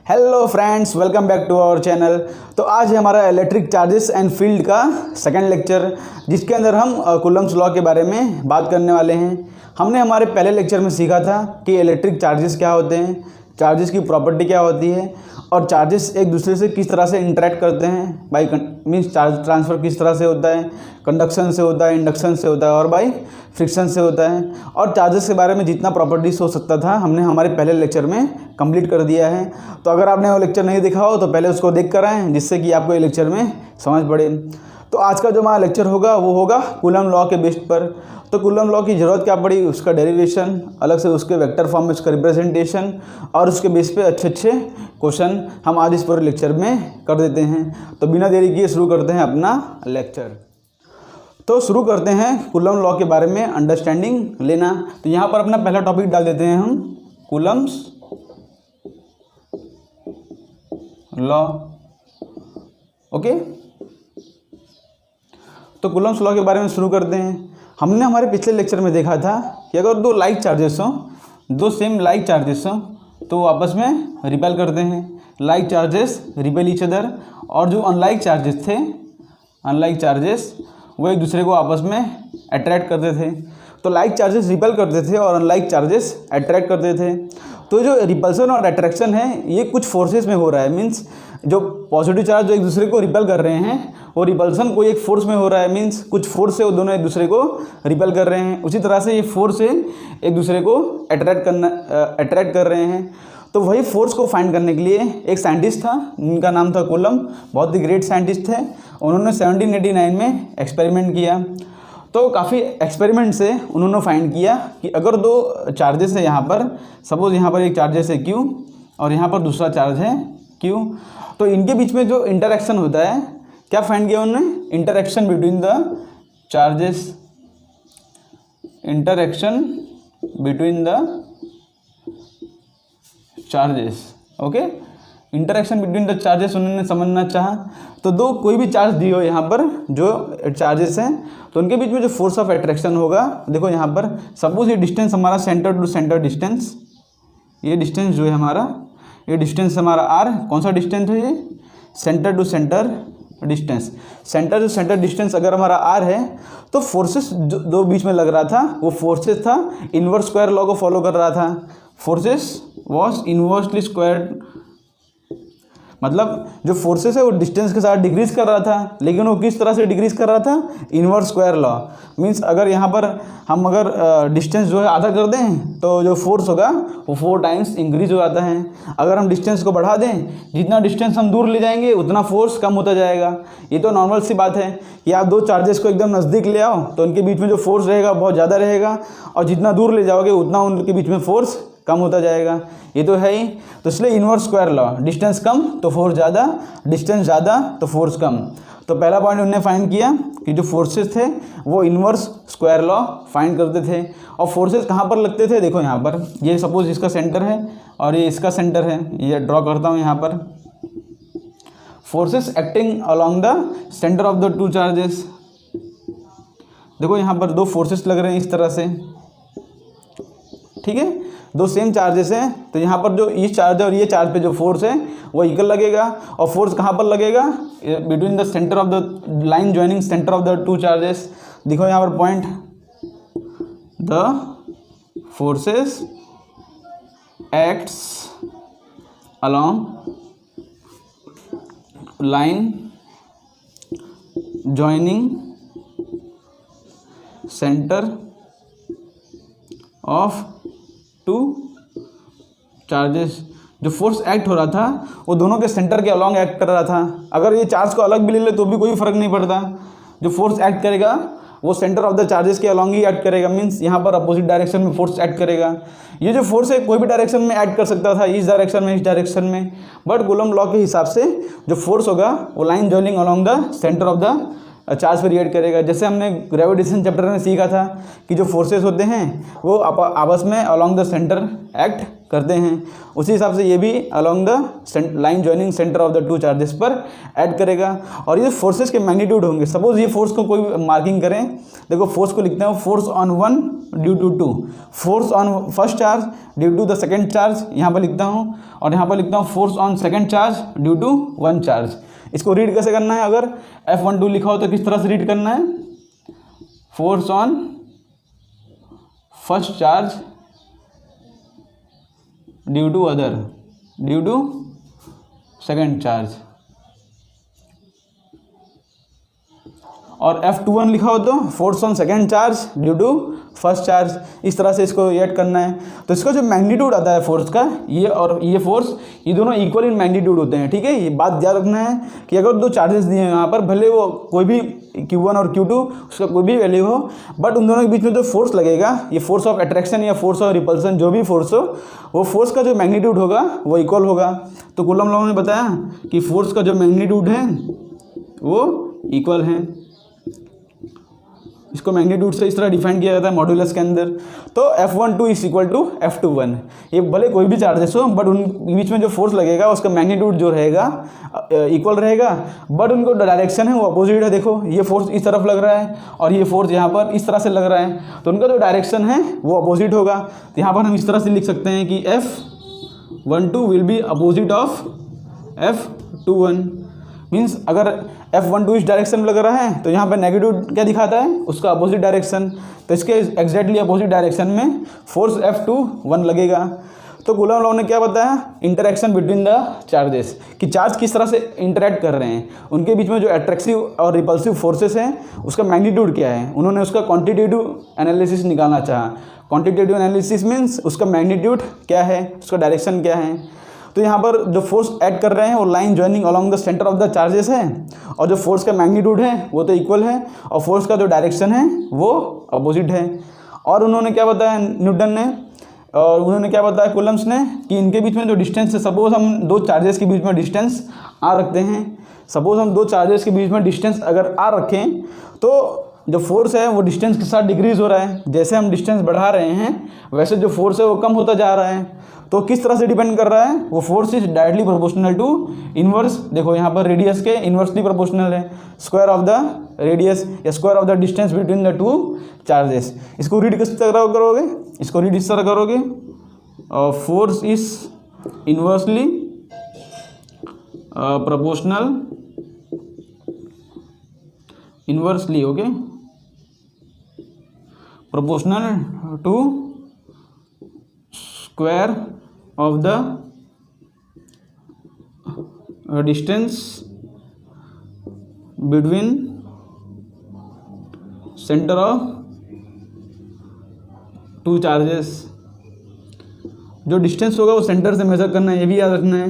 Hello friends, welcome back to our channel. तो आज है हमारा इलेक्ट्रिक चार्जेस एंड फील्ड का सेकंड लेक्चर, जिसके अंदर हम कूलम्ब्स लॉ के बारे में बात करने वाले हैं। हमने हमारे पहले लेक्चर में सीखा था कि इलेक्ट्रिक चार्जेस क्या होते हैं, चार्जेस की प्रॉपर्टी क्या होती है और चार्जेस एक दूसरे से किस तरह से इंटरेक्ट करते हैं। बाई मीन्स चार्ज ट्रांसफ़र किस तरह से होता है, कंडक्शन से होता है, इंडक्शन से होता है और बाई फ्रिक्शन से होता है। और चार्जेस के बारे में जितना प्रॉपर्टीज हो सकता था हमने हमारे पहले लेक्चर में कंप्लीट कर दिया है। तो अगर आपने वो लेक्चर नहीं देखा हो तो पहले उसको देख कर आएँ, जिससे कि आपको ये लेक्चर में समझ पड़े। तो आज का जो हमारा लेक्चर होगा वो होगा कूलम्ब लॉ के बेस पर। तो कूलम्ब लॉ की ज़रूरत क्या पड़ी, उसका डेरिवेशन, अलग से उसके वेक्टर फॉर्म में उसका रिप्रेजेंटेशन और उसके बेस पे अच्छे अच्छे क्वेश्चन हम आज इस पूरे लेक्चर में कर देते हैं। तो बिना देरी किए शुरू करते हैं अपना लेक्चर। तो शुरू करते हैं कूलम्ब लॉ के बारे में अंडरस्टैंडिंग लेना। तो यहाँ पर अपना पहला टॉपिक डाल देते हैं हम, कूलम्ब्स लॉ। ओके, तो कूलम्ब्स लॉ के बारे में शुरू करते हैं। हमने हमारे पिछले लेक्चर में देखा था कि अगर दो लाइक चार्जेस हों, दो सेम लाइक चार्जेस हों, तो वो आपस में रिपेल करते हैं। Like charges repel each other. और जो अनलाइक चार्जेस थे, अनलाइक चार्जेस वो एक दूसरे को आपस में अट्रैक्ट करते थे। तो लाइक चार्जेस रिपेल करते थे और अनलाइक चार्जेस अट्रैक्ट करते थे। तो जो रिपल्सन और अट्रैक्शन है ये कुछ फोर्सेस में हो रहा है। मीन्स जो पॉजिटिव चार्ज जो एक दूसरे को रिपेल कर रहे हैं वो रिपल्सन कोई एक फोर्स में हो रहा है। मीन्स कुछ फोर्स से वो दोनों एक दूसरे को रिपेल कर रहे हैं। उसी तरह से ये फोर्स से एक दूसरे को अट्रैक्ट कर रहे हैं। तो वही फोर्स को फाइंड करने के लिए एक साइंटिस्ट था, उनका नाम था कूलम्ब। बहुत ही ग्रेट साइंटिस्ट थे। उन्होंने 1789 में एक्सपेरिमेंट किया। तो काफ़ी एक्सपेरिमेंट से उन्होंने फाइंड किया कि अगर दो चार्जेस है यहाँ पर, सपोज यहाँ पर एक चार्जेस है Q और यहाँ पर दूसरा चार्ज है Q, तो इनके बीच में जो इंटरेक्शन होता है, क्या फाइंड किया उन्होंने, interaction between the charges, interaction between the charges. Okay, interaction between the charges उन्होंने समझना चाहा। तो दो कोई भी चार्ज दिए हो यहाँ पर जो चार्जेस हैं, तो उनके बीच में जो फोर्स ऑफ अट्रैक्शन होगा, देखो यहाँ पर सपोज ये डिस्टेंस हमारा सेंटर टू सेंटर डिस्टेंस, ये डिस्टेंस जो है हमारा, ये डिस्टेंस हमारा r, कौन सा डिस्टेंस है ये, centre to centre distance. Centre to centre distance अगर हमारा r है तो फोर्सेस जो दो बीच में लग रहा था वो फोर्सेस था इन्वर्स स्क्वायर लॉ को फॉलो कर रहा था। फोर्सेस वॉज इन्वर्सली स्क्वायर्ड, मतलब जो फोर्सेस है वो डिस्टेंस के साथ डिक्रीज कर रहा था, लेकिन वो किस तरह से डिक्रीज कर रहा था, इन्वर्स स्क्वायर लॉ। मीन्स अगर यहाँ पर हम अगर डिस्टेंस जो है आधा कर दें तो जो फोर्स होगा वो 4 टाइम्स इंक्रीज हो जाता है। अगर हम डिस्टेंस को बढ़ा दें, जितना डिस्टेंस हम दूर ले जाएंगे उतना फोर्स कम होता जाएगा। ये तो नॉर्मल सी बात है कि आप दो चार्जेस को एकदम नज़दीक ले आओ तो उनके बीच में जो फोर्स रहेगा बहुत ज़्यादा रहेगा, और जितना दूर ले जाओगे उतना उनके बीच में फोर्स कम होता जाएगा। ये तो है ही। तो इसलिए इन्वर्स स्क्वायर लॉ, डिस्टेंस कम तो फोर्स ज़्यादा, डिस्टेंस ज़्यादा तो फोर्स कम। तो पहला पॉइंट उन्होंने फाइंड किया कि जो फोर्सेस थे वो इन्वर्स स्क्वायर लॉ फाइंड करते थे। और फोर्सेस कहाँ पर लगते थे, देखो यहाँ पर, ये सपोज इसका सेंटर है और ये इसका सेंटर है, ये ड्रॉ करता हूँ यहाँ पर। Forces acting along the centre of the two charges. देखो यहाँ पर दो फोर्सेस लग रहे हैं इस तरह से, ठीक है, दो सेम चार्जेस हैं। तो यहाँ पर जो इस चार्ज और ये चार्ज पे जो फोर्स है वो इक्वल लगेगा। और फोर्स कहाँ पर लगेगा, between the centre of the line joining centre of the two charges. देखो यहाँ पर point, the forces acts along line joining centre of two charges. जो फोर्स एक्ट हो रहा था वो दोनों के सेंटर के अलॉन्ग एक्ट कर रहा था। अगर ये चार्ज को अलग भी ले ले तो भी कोई फर्क नहीं पड़ता, जो फोर्स एक्ट करेगा वो सेंटर ऑफ द चार्जेस के अलॉन्ग ही एक्ट करेगा। मीन्स यहाँ पर अपोजिट डायरेक्शन में फोर्स एक्ट करेगा। ये जो फोर्स है कोई भी डायरेक्शन में एक्ट कर सकता था, इस डायरेक्शन में, इस डायरेक्शन में, बट कूलम्ब लॉ के हिसाब से जो फोर्स होगा वो line joining along the centre of the charge पर रिएक्ट करेगा। जैसे हमने ग्रेविटेशन चैप्टर में सीखा था कि जो फोर्सेस होते हैं वो आपस में अलॉन्ग द सेंटर एक्ट करते हैं, उसी हिसाब से ये भी along the line joining centre of the two charges पर ऐड करेगा। और ये फोर्सेस के मैग्नीट्यूड होंगे। सपोज ये फोर्स को कोई मार्किंग करें, देखो फोर्स को लिखते हैं force on one due to two, force on first charge due to the second charge यहाँ पर लिखता हूँ, और यहाँ पर लिखता हूँ force on second charge due to one charge. इसको रीड कैसे करना है? अगर F12 लिखा हो तो किस तरह से रीड करना है? Force on first charge due to other due to second charge. और F21 लिखा हो तो force on second charge due to first charge. इस तरह से इसको ऐड करना है। तो इसका जो मैग्नीट्यूड आता है फोर्स का, ये और ये फोर्स, ये दोनों इक्वल इन मैग्नीट्यूड होते हैं। ठीक है, ये बात याद रखना है कि अगर दो चार्जेस दिए हैं यहाँ पर, भले वो कोई भी Q1 और Q2 उसका कोई भी वैल्यू हो, बट उन दोनों के बीच में जो फोर्स लगेगा, ये फोर्स ऑफ अट्रैक्शन या फोर्स ऑफ रिपल्सन, जो भी फोर्स हो, वो फोर्स का जो मैग्नीट्यूड होगा वो इक्वल होगा। तो कूलम लॉ ने बताया कि फोर्स का जो मैग्नीट्यूड है वो इक्वल है। इसको मैग्नीट्यूड से इस तरह डिफाइन किया जाता है मॉड्यूलस के अंदर। तो F12 is equal to F21। ये भले कोई भी चार्जेस हो, बट उन बीच में जो फोर्स लगेगा उसका मैग्नीट्यूड जो रहेगा इक्वल रहेगा, बट उनको डायरेक्शन है वो अपोजिट है। देखो ये फोर्स इस तरफ लग रहा है और ये फोर्स यहाँ पर इस तरह से लग रहा है, तो उनका जो डायरेक्शन है वो अपोजिट होगा। तो यहाँ पर हम इस तरह से लिख सकते हैं कि F12 will be opposite of F21। Means अगर F12 इस डायरेक्शन में लग रहा है तो यहाँ पर नेगेटिव क्या दिखाता है? उसका अपोजिट डायरेक्शन। तो इसके एग्जैक्टली अपोजिट डायरेक्शन में फोर्स F21 लगेगा। तो कूलम लॉ ने क्या बताया? इंटरेक्शन बिटवीन द चार्जेस, कि चार्ज किस तरह से इंटरेक्ट कर रहे हैं, उनके बीच में जो अट्रैक्टिव और रिपल्सिव फोर्सेस हैं उसका मैग्नीट्यूड क्या है। उन्होंने उसका क्वांटिटेटिव एनालिसिस निकालना चाहा। क्वांटिटेटिव एनालिसिस मीन्स उसका मैग्नीट्यूड क्या है, उसका डायरेक्शन क्या है। तो यहाँ पर जो फोर्स ऐड कर रहे हैं वो line joining along the centre of the charges है, और जो फोर्स का मैग्नीट्यूड है वो तो इक्वल है, और फोर्स का जो डायरेक्शन है वो अपोजिट है। और उन्होंने क्या बताया न्यूटन ने, और उन्होंने क्या बताया कूलम्स ने, कि इनके बीच में जो डिस्टेंस है, सपोज हम दो चार्जेस के बीच में डिस्टेंस R रखते हैं, सपोज हम दो चार्जेस के बीच में डिस्टेंस अगर R रखें, तो जो फोर्स है वो डिस्टेंस के साथ डिक्रीज हो रहा है। जैसे हम डिस्टेंस बढ़ा रहे हैं वैसे जो फोर्स है वो कम होता जा रहा है। तो किस तरह से डिपेंड कर रहा है? वो force is directly proportional to inverse, देखो यहाँ पर रेडियस के इन्वर्सली प्रोपोर्शनल है, स्क्वायर ऑफ द रेडियस या square of the distance between the two charges. इसको रीड किस तरह करोगे? इसको रीड इस तरह करोगे, force is inversely proportional, inversely okay proportional to square of the distance between center of two charges। जो डिस्टेंस होगा वो सेंटर से मेजर करना है, ये भी याद रखना है।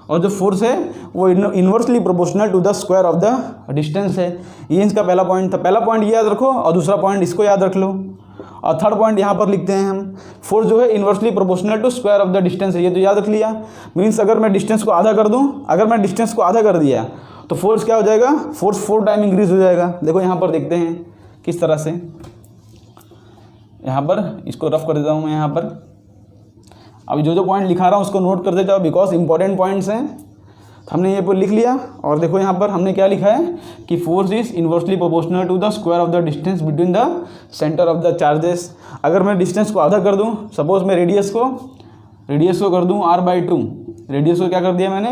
और जो फोर्स है वो inversely proportional to the square of the distance है। ये इसका पहला पॉइंट था। पहला पॉइंट ये याद रखो और दूसरा पॉइंट इसको याद रख लो। और थर्ड पॉइंट यहाँ पर लिखते हैं हम, फोर्स जो है inversely proportional to square of the distance है। ये तो याद रख लिया। मीन्स अगर मैं डिस्टेंस को आधा कर दूँ, अगर मैं डिस्टेंस को आधा कर दिया तो फोर्स क्या हो जाएगा? फोर्स 4 टाइम इंक्रीज हो जाएगा। देखो यहाँ पर देखते हैं किस तरह से, यहाँ पर इसको रफ कर देता हूँ मैं। यहाँ पर अभी जो पॉइंट लिखा रहा हूँ उसको नोट कर देता हूँ, बिकॉज इंपॉर्टेंट पॉइंट्स हैं। हमने ये पर लिख लिया, और देखो यहाँ पर हमने क्या लिखा है कि force is inversely proportional to the square of the distance between the centre of the charges. अगर मैं डिस्टेंस को आधा कर दूँ, सपोज मैं रेडियस को कर दूँ R/2, रेडियस को क्या कर दिया मैंने?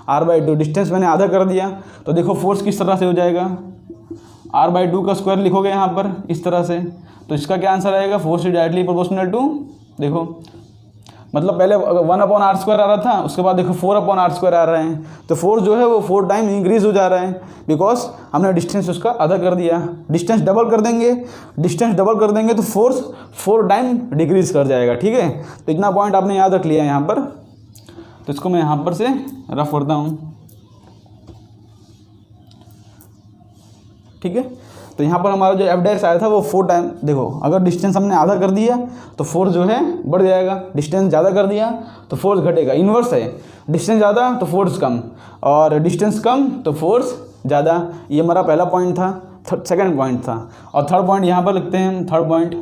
R/2, डिस्टेंस मैंने आधा कर दिया, तो देखो फोर्स किस तरह से हो जाएगा? R/2 का स्क्वायर लिखोगे यहाँ पर इस तरह से, तो इसका क्या आंसर आएगा? Force is directly proportional to, देखो मतलब पहले 1/r² आ रहा था, उसके बाद देखो 4/r² आ रहे हैं, तो फोर्स जो है वो 4 टाइम इंक्रीज हो जा रहा है, बिकॉज हमने डिस्टेंस उसका आधा कर दिया। डिस्टेंस डबल कर देंगे तो फोर्स 4 टाइम डिक्रीज कर जाएगा। ठीक है, तो इतना पॉइंट आपने याद रख लिया यहाँ पर। तो इसको मैं यहाँ पर से रफ करता हूँ। ठीक है, तो यहाँ पर हमारा जो F' आया था वो 4 टाइम, देखो अगर डिस्टेंस हमने आधा कर दिया तो फोर्स जो है बढ़ जाएगा, डिस्टेंस ज़्यादा कर दिया तो फोर्स घटेगा। इन्वर्स है, डिस्टेंस ज़्यादा तो फोर्स कम, और डिस्टेंस कम तो फोर्स ज़्यादा। ये हमारा पहला पॉइंट था। सेकंड पॉइंट था। और थर्ड पॉइंट यहाँ पर लिखते हैं हम। Third point,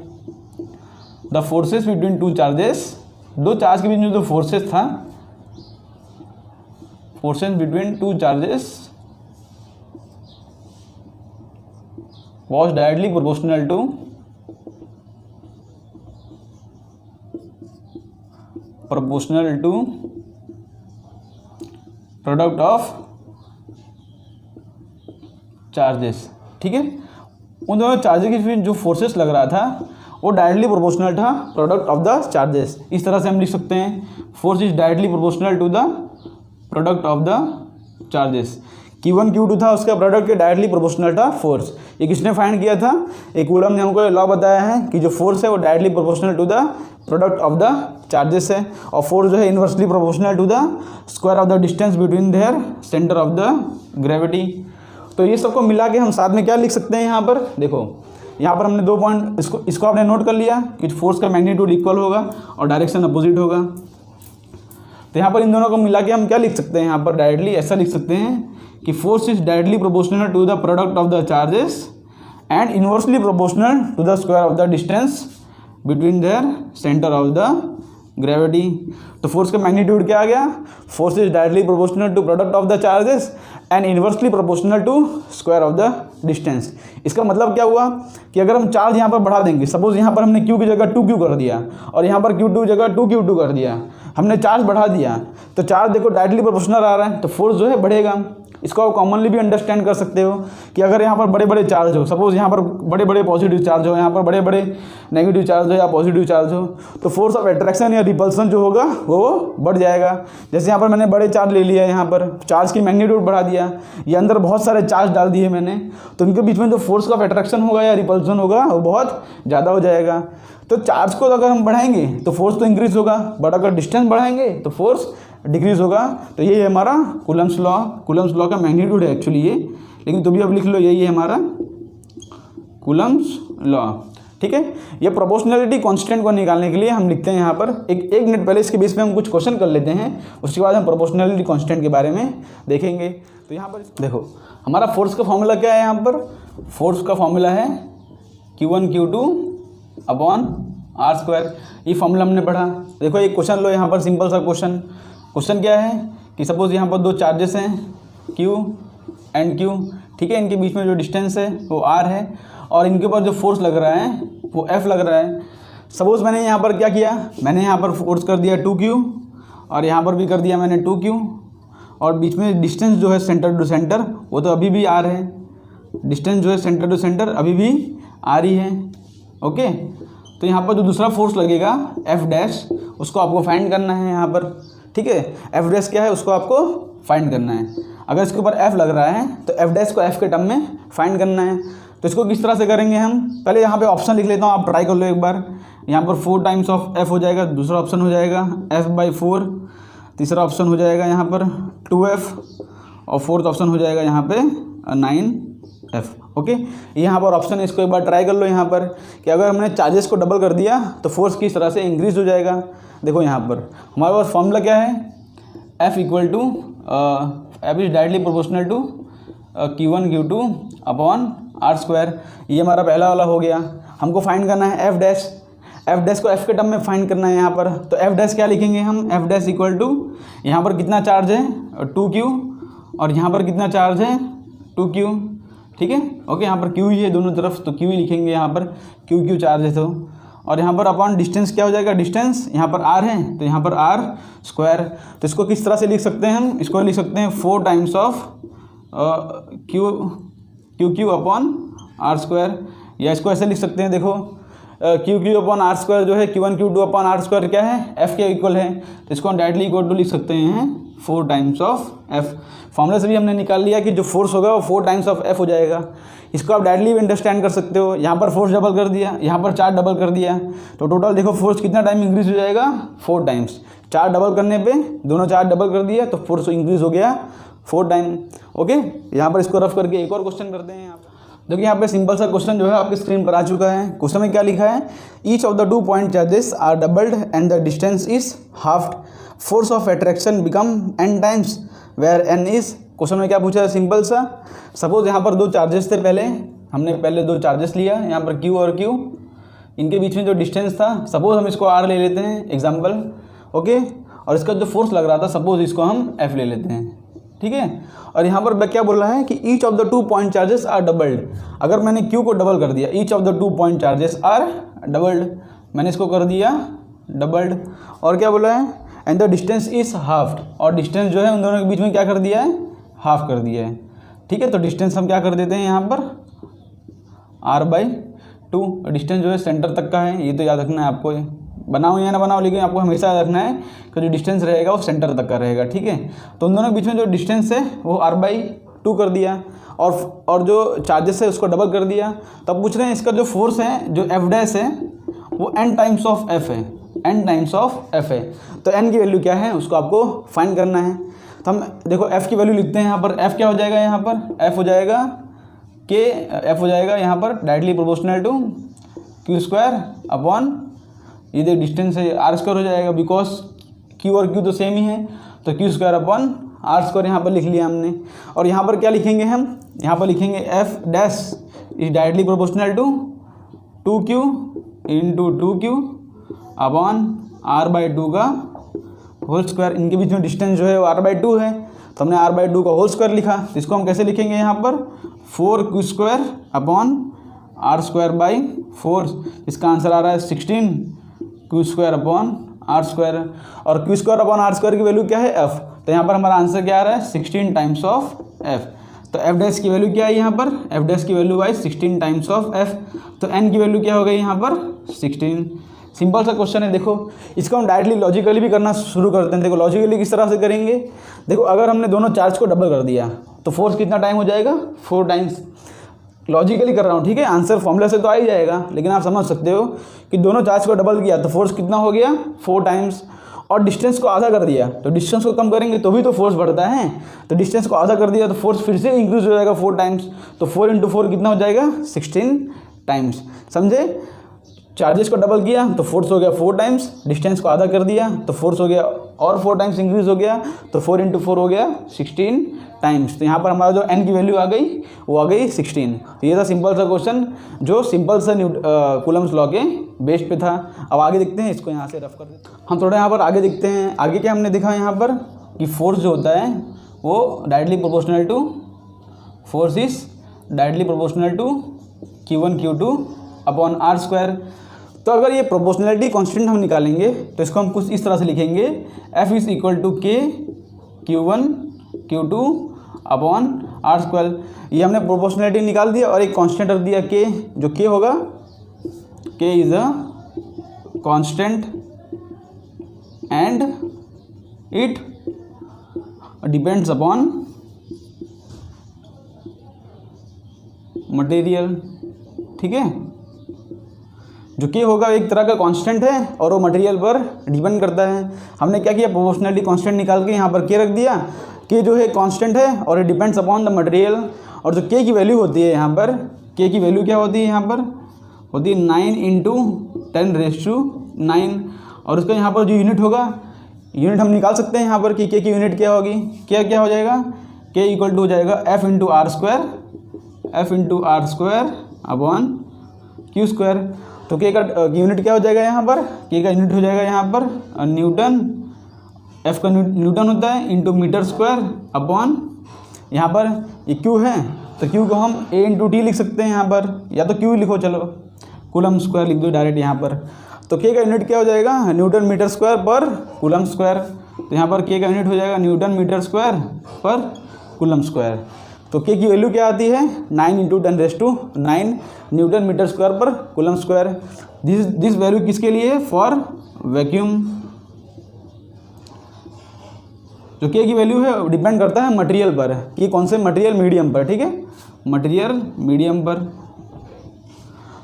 the forces between two charges, दो चार्ज के बीच में जो फोर्सेस था, forces between two charges was directly proportional to product of charges. ठीक है, उन दोनों चार्जेस के बीच जो फोर्सेस लग रहा था वो डायरेक्टली प्रोपोर्शनल था प्रोडक्ट ऑफ द चार्जेस। इस तरह से हम लिख सकते हैं, force is directly proportional to the product of the charges. Q1 Q2 था, उसका प्रोडक्ट के डायरेक्टली प्रोपोर्शनल था फोर्स। ये किसने फाइंड किया था? एक कूलम ने हमको लॉ बताया है कि जो फोर्स है वो directly proportional to the product of the charges है, और फोर्स जो है inversely proportional to the square of the distance between their centre of the gravity. तो ये सबको मिला के हम साथ में क्या लिख सकते हैं? यहाँ पर देखो, यहाँ पर हमने 2 पॉइंट, इसको आपने नोट कर लिया कि फोर्स का मैग्नीट्यूड इक्वल होगा और डायरेक्शन अपोजिट होगा। तो यहाँ पर इन दोनों को मिला के हम क्या लिख सकते हैं? यहाँ पर डायरेक्टली ऐसा लिख सकते हैं कि force is directly proportional to the product of the charges and inversely proportional to the square of the distance between their centre of the gravity. तो फोर्स का मैग्नीट्यूड क्या आ गया? Force is directly proportional to product of the charges and inversely proportional to square of the distance. इसका मतलब क्या हुआ कि अगर हम चार्ज यहाँ पर बढ़ा देंगे, सपोज यहाँ पर हमने Q की जगह 2Q कर दिया और यहाँ पर Q2 की जगह 2Q2 कर दिया, हमने चार्ज बढ़ा दिया, तो चार्ज देखो डायरेक्टली प्रोपोर्शनल आ रहा है, तो फोर्स जो है बढ़ेगा। इसको आप कॉमनली भी अंडरस्टैंड कर सकते हो कि अगर यहाँ पर बड़े बड़े चार्ज हो, सपोज यहाँ पर बड़े बड़े पॉजिटिव चार्ज हो, यहाँ पर बड़े बड़े नेगेटिव चार्ज हो या पॉजिटिव चार्ज हो, तो फोर्स ऑफ अट्रैक्शन या रिपल्सन जो होगा वो बढ़ जाएगा। जैसे यहाँ पर मैंने बड़े चार्ज ले लिया है, यहाँ पर चार्ज की मैग्नीट्यूड बढ़ा दिया, ये अंदर बहुत सारे चार्ज डाल दिए मैंने, तो इनके बीच में जो फोर्स ऑफ अट्रैक्शन होगा या रिपल्सन होगा वो बहुत ज़्यादा हो जाएगा। तो चार्ज को अगर हम बढ़ाएंगे तो फोर्स तो इंक्रीज होगा, बट अगर डिस्टेंस बढ़ाएंगे तो फोर्स डिक्रीज होगा। तो ये है हमारा कूलम्स लॉ। कूलम्स लॉ का मैग्नीट्यूड है एक्चुअली ये, लेकिन तो भी अब लिख लो, यही है हमारा कूलम्स लॉ। ठीक है, ये प्रोपोर्शनलिटी कांस्टेंट को निकालने के लिए हम लिखते हैं यहाँ पर एक मिनट पहले इसके बेस पे हम कुछ क्वेश्चन कर लेते हैं, उसके बाद हम प्रोपोर्शनलिटी कांस्टेंट के बारे में देखेंगे। तो यहाँ पर देखो, हमारा फोर्स का फॉर्मूला क्या है? यहाँ पर फोर्स का फॉर्मूला है Q1 Q2 अपॉन R²। ये फॉर्मूला हमने पढ़ा। देखो एक क्वेश्चन लो, यहाँ पर सिंपल सा क्वेश्चन क्या है कि सपोज यहाँ पर 2 चार्जेस हैं Q एंड Q, ठीक है, इनके बीच में जो डिस्टेंस है वो R है और इनके ऊपर जो फोर्स लग रहा है वो F लग रहा है। सपोज मैंने यहाँ पर क्या किया, मैंने यहाँ पर फोर्स कर दिया 2Q और यहाँ पर भी कर दिया मैंने 2Q, और बीच में डिस्टेंस जो है सेंटर टू सेंटर वो तो अभी भी R है, डिस्टेंस जो है सेंटर टू सेंटर अभी भी R ही है। ओके, तो यहाँ पर जो दूसरा फोर्स लगेगा F' उसको आपको फाइंड करना है यहाँ पर। ठीक है, F' क्या है उसको आपको फाइंड करना है। अगर इसके ऊपर F लग रहा है तो F' को F के टर्म में फाइंड करना है। तो इसको किस तरह से करेंगे हम? पहले यहाँ पे ऑप्शन लिख लेता हूँ, आप ट्राई कर लो एक बार। यहाँ पर 4 टाइम्स ऑफ F हो जाएगा, दूसरा ऑप्शन हो जाएगा F/4, तीसरा ऑप्शन हो जाएगा यहाँ पर 2F और फोर्थ ऑप्शन हो जाएगा यहाँ पे 9F। ओके, यहाँ पर ऑप्शन है, इसको एक बार ट्राई कर लो यहाँ पर कि अगर हमने चार्जेस को डबल कर दिया तो फोर्स किस तरह से इंक्रीज हो जाएगा। देखो यहाँ पर हमारे पास फॉर्मूला क्या है? F equal to F is directly proportional to Q1 Q2 upon R²। ये हमारा पहला वाला हो गया। हमको फाइंड करना है F' को F के टर्म में फाइंड करना है यहाँ पर। तो F' क्या लिखेंगे हम? F' इक्वल टू, यहाँ पर कितना चार्ज है 2Q और यहाँ पर कितना चार्ज है 2Q। ठीक है, ओके, यहाँ पर Q ही है दोनों तरफ, तो Q ही लिखेंगे यहाँ पर, Q चार्ज है तो। और यहाँ पर अपॉन डिस्टेंस क्या हो जाएगा? डिस्टेंस यहाँ पर R है तो यहाँ पर R²। तो इसको किस तरह से लिख सकते हैं हम? इसको लिख सकते हैं 4 times of Q upon R², या इसको ऐसे लिख सकते हैं, देखो Q अपॉन R² जो है Q1 Q2 अपॉन R² क्या है? F के इक्वल है, तो इसको हम डायरेक्टली इक्वल टू लिख सकते हैं 4 टाइम्स ऑफ F। फॉर्मूला से भी हमने निकाल लिया कि जो फोर्स होगा वो 4 टाइम्स ऑफ F हो जाएगा। इसको आप डायरेक्टली भी अंडरस्टैंड कर सकते हो। यहाँ पर फोर्स डबल कर दिया, यहाँ पर चार्ज डबल कर दिया, तो टोटल देखो फोर्स कितना टाइम इंक्रीज हो जाएगा? 4 टाइम्स। चार्ज डबल करने पे दोनों चार्ज डबल कर दिया तो फोर्स इंक्रीज हो गया 4 टाइम। ओके, यहाँ पर इसको रफ करके एक और क्वेश्चन करते हैं। यहाँ पर देखिए, यहाँ पे सिंपल सा क्वेश्चन जो है आपकी स्क्रीन पर आ चुका है। क्वेश्चन में क्या लिखा है? Each of the 2 point charges are doubled and the distance is halved, force of attraction become n times where n is. Question में क्या पूछा है? सिंपल सा, सपोज यहाँ पर 2 चार्जेस थे पहले हमने पहले दो चार्जेस लिया यहाँ पर Q और Q, इनके बीच में जो डिस्टेंस था सपोज हम इसको R ले लेते हैं एग्जाम्पल, ओके, और इसका जो फोर्स लग रहा था सपोज इसको हम F ले लेते हैं, ठीक है। और यहाँ पर क्या बोल रहा है कि each of the 2 point charges are doubled. अगर मैंने Q को डबल कर दिया, each of the 2 point charges are doubled, मैंने इसको कर दिया डबल्ड। और क्या बोला है, and the distance is half, और डिस्टेंस जो है उन दोनों के बीच में क्या कर दिया है, हाफ कर दिया है, ठीक है। तो डिस्टेंस हम क्या कर देते हैं यहाँ पर r/2, डिस्टेंस जो है सेंटर तक का है, ये तो याद रखना है आपको, बनाओ या ना बनाओ लेकिन आपको हमेशा याद रखना है कि जो डिस्टेंस रहेगा वो सेंटर तक का रहेगा, ठीक है। तो उन दोनों के बीच में जो डिस्टेंस है वो r/2 कर दिया, और जो चार्जेस है उसको डबल कर दिया। तब पूछ रहे हैं इसका जो फोर्स है जो F' है वो n टाइम्स ऑफ F है, n टाइम्स ऑफ F है। तो n की वैल्यू क्या है उसको आपको फाइंड करना है। तो हम देखो F की वैल्यू लिखते हैं यहाँ पर, F क्या हो जाएगा यहाँ पर, F हो जाएगा F हो जाएगा यहाँ पर directly proportional to Q² upon ये जो डिस्टेंस है r² हो जाएगा, बिकॉज Q और Q तो सेम ही है, तो Q² अपॉन r² यहाँ पर लिख लिया हमने। और यहाँ पर क्या लिखेंगे हम, यहाँ पर लिखेंगे F' is directly proportional to 2Q into 2Q upon r/2 का होल स्क्वायर। इनके बीच में डिस्टेंस जो है वो r/2 है, तो हमने r/2 का होल स्क्वायर लिखा। तो इसको हम कैसे लिखेंगे यहाँ पर 4Q² अपॉन r²/4, इसका आंसर आ रहा है 16Q² अपॉन r²। और Q² अपॉन r² की वैल्यू क्या है F, तो यहाँ पर हमारा आंसर क्या आ रहा है 16 टाइम्स ऑफ F। तो F' की वैल्यू क्या है यहाँ पर, F' की value I 16 times of F। तो n की वैल्यू क्या हो गई यहाँ पर 16। सिंपल सा क्वेश्चन है। देखो इसको हम डायरेक्टली लॉजिकली भी करना शुरू करते हैं। देखो लॉजिकली किस तरह से करेंगे, देखो अगर हमने दोनों चार्ज को डबल कर दिया तो फोर्स कितना टाइम हो जाएगा 4 टाइम्स। लॉजिकली कर रहा हूँ, ठीक है, आंसर फॉर्मूला से तो आ ही जाएगा, लेकिन आप समझ सकते हो कि दोनों चार्ज को डबल किया तो फोर्स कितना हो गया 4 टाइम्स। और डिस्टेंस को आधा कर दिया तो डिस्टेंस को कम करेंगे तो भी तो फोर्स बढ़ता है, तो डिस्टेंस को आधा कर दिया तो फोर्स फिर से इंक्रीज हो जाएगा 4 टाइम्स। तो 4 × 4 कितना हो जाएगा 16 टाइम्स। समझे, चार्जेस को डबल किया तो फोर्स हो गया 4 टाइम्स, डिस्टेंस को आधा कर दिया तो फोर्स हो गया और 4 टाइम्स इंक्रीज हो गया, तो 4 × 4 हो गया 16 टाइम्स। तो यहाँ पर हमारा जो n की वैल्यू आ गई वो आ गई 16। तो ये था सिंपल सा क्वेश्चन जो सिंपल सा कूलम्स लॉ के बेस पे था। अब आगे देखते हैं, इसको यहाँ से रफ कर देते हैं। हम थोड़ा यहाँ पर आगे देखते हैं, आगे क्या हमने देखा यहाँ पर कि फोर्स जो होता है वो directly proportional to force is directly proportional to Q1 Q2 upon r²। तो अगर ये प्रोपोर्शनलिटी कांस्टेंट हम निकालेंगे तो इसको हम कुछ इस तरह से लिखेंगे F is equal to K Q1 Q2 upon r²। ये हमने प्रोपोर्शनलिटी निकाल दिया और एक कांस्टेंट रख दिया K, जो K होगा K is a constant and it depends upon material, ठीक है। जो K होगा एक तरह का कांस्टेंट है और वो मटेरियल पर डिपेंड करता है। हमने क्या किया, प्रोपोर्शनलिटी कांस्टेंट निकाल के यहाँ पर K रख दिया। K जो है कांस्टेंट है और it depends upon the material. और जो K की वैल्यू होती है यहाँ पर, K की वैल्यू क्या होती है यहाँ पर होती है 9 × 10⁹। और उसका यहाँ पर जो यूनिट होगा, यूनिट हम निकाल सकते हैं यहाँ पर कि K की यूनिट क्या होगी, क्या हो जाएगा K इक्वल टू हो जाएगा F × r² अपॉन Q²। तो K का यूनिट क्या हो जाएगा यहाँ पर, K का यूनिट हो जाएगा यहाँ पर न्यूटन, F का न्यूटन होता है इंटू मीटर² अपॉन यहाँ पर ये Q है तो Q को हम A × T लिख सकते हैं यहाँ पर, या तो Q लिखो, चलो कूलम स्क्वायर लिख दो डायरेक्ट यहाँ पर। तो K का यूनिट क्या हो जाएगा न्यूटन मीटर² पर कूलम स्क्वायर। तो यहाँ पर K का यूनिट हो जाएगा न्यूटन मीटर² पर कूलम स्क्वायर। तो K की वैल्यू क्या आती है 9 × 10⁹ न्यूटन मीटर² पर कूलम स्क्वायर। दिस वैल्यू किसके लिए है, फॉर वैक्यूम। जो K की वैल्यू है डिपेंड करता है मटेरियल पर, कि कौन से मटेरियल मीडियम पर, ठीक है, मटेरियल मीडियम पर।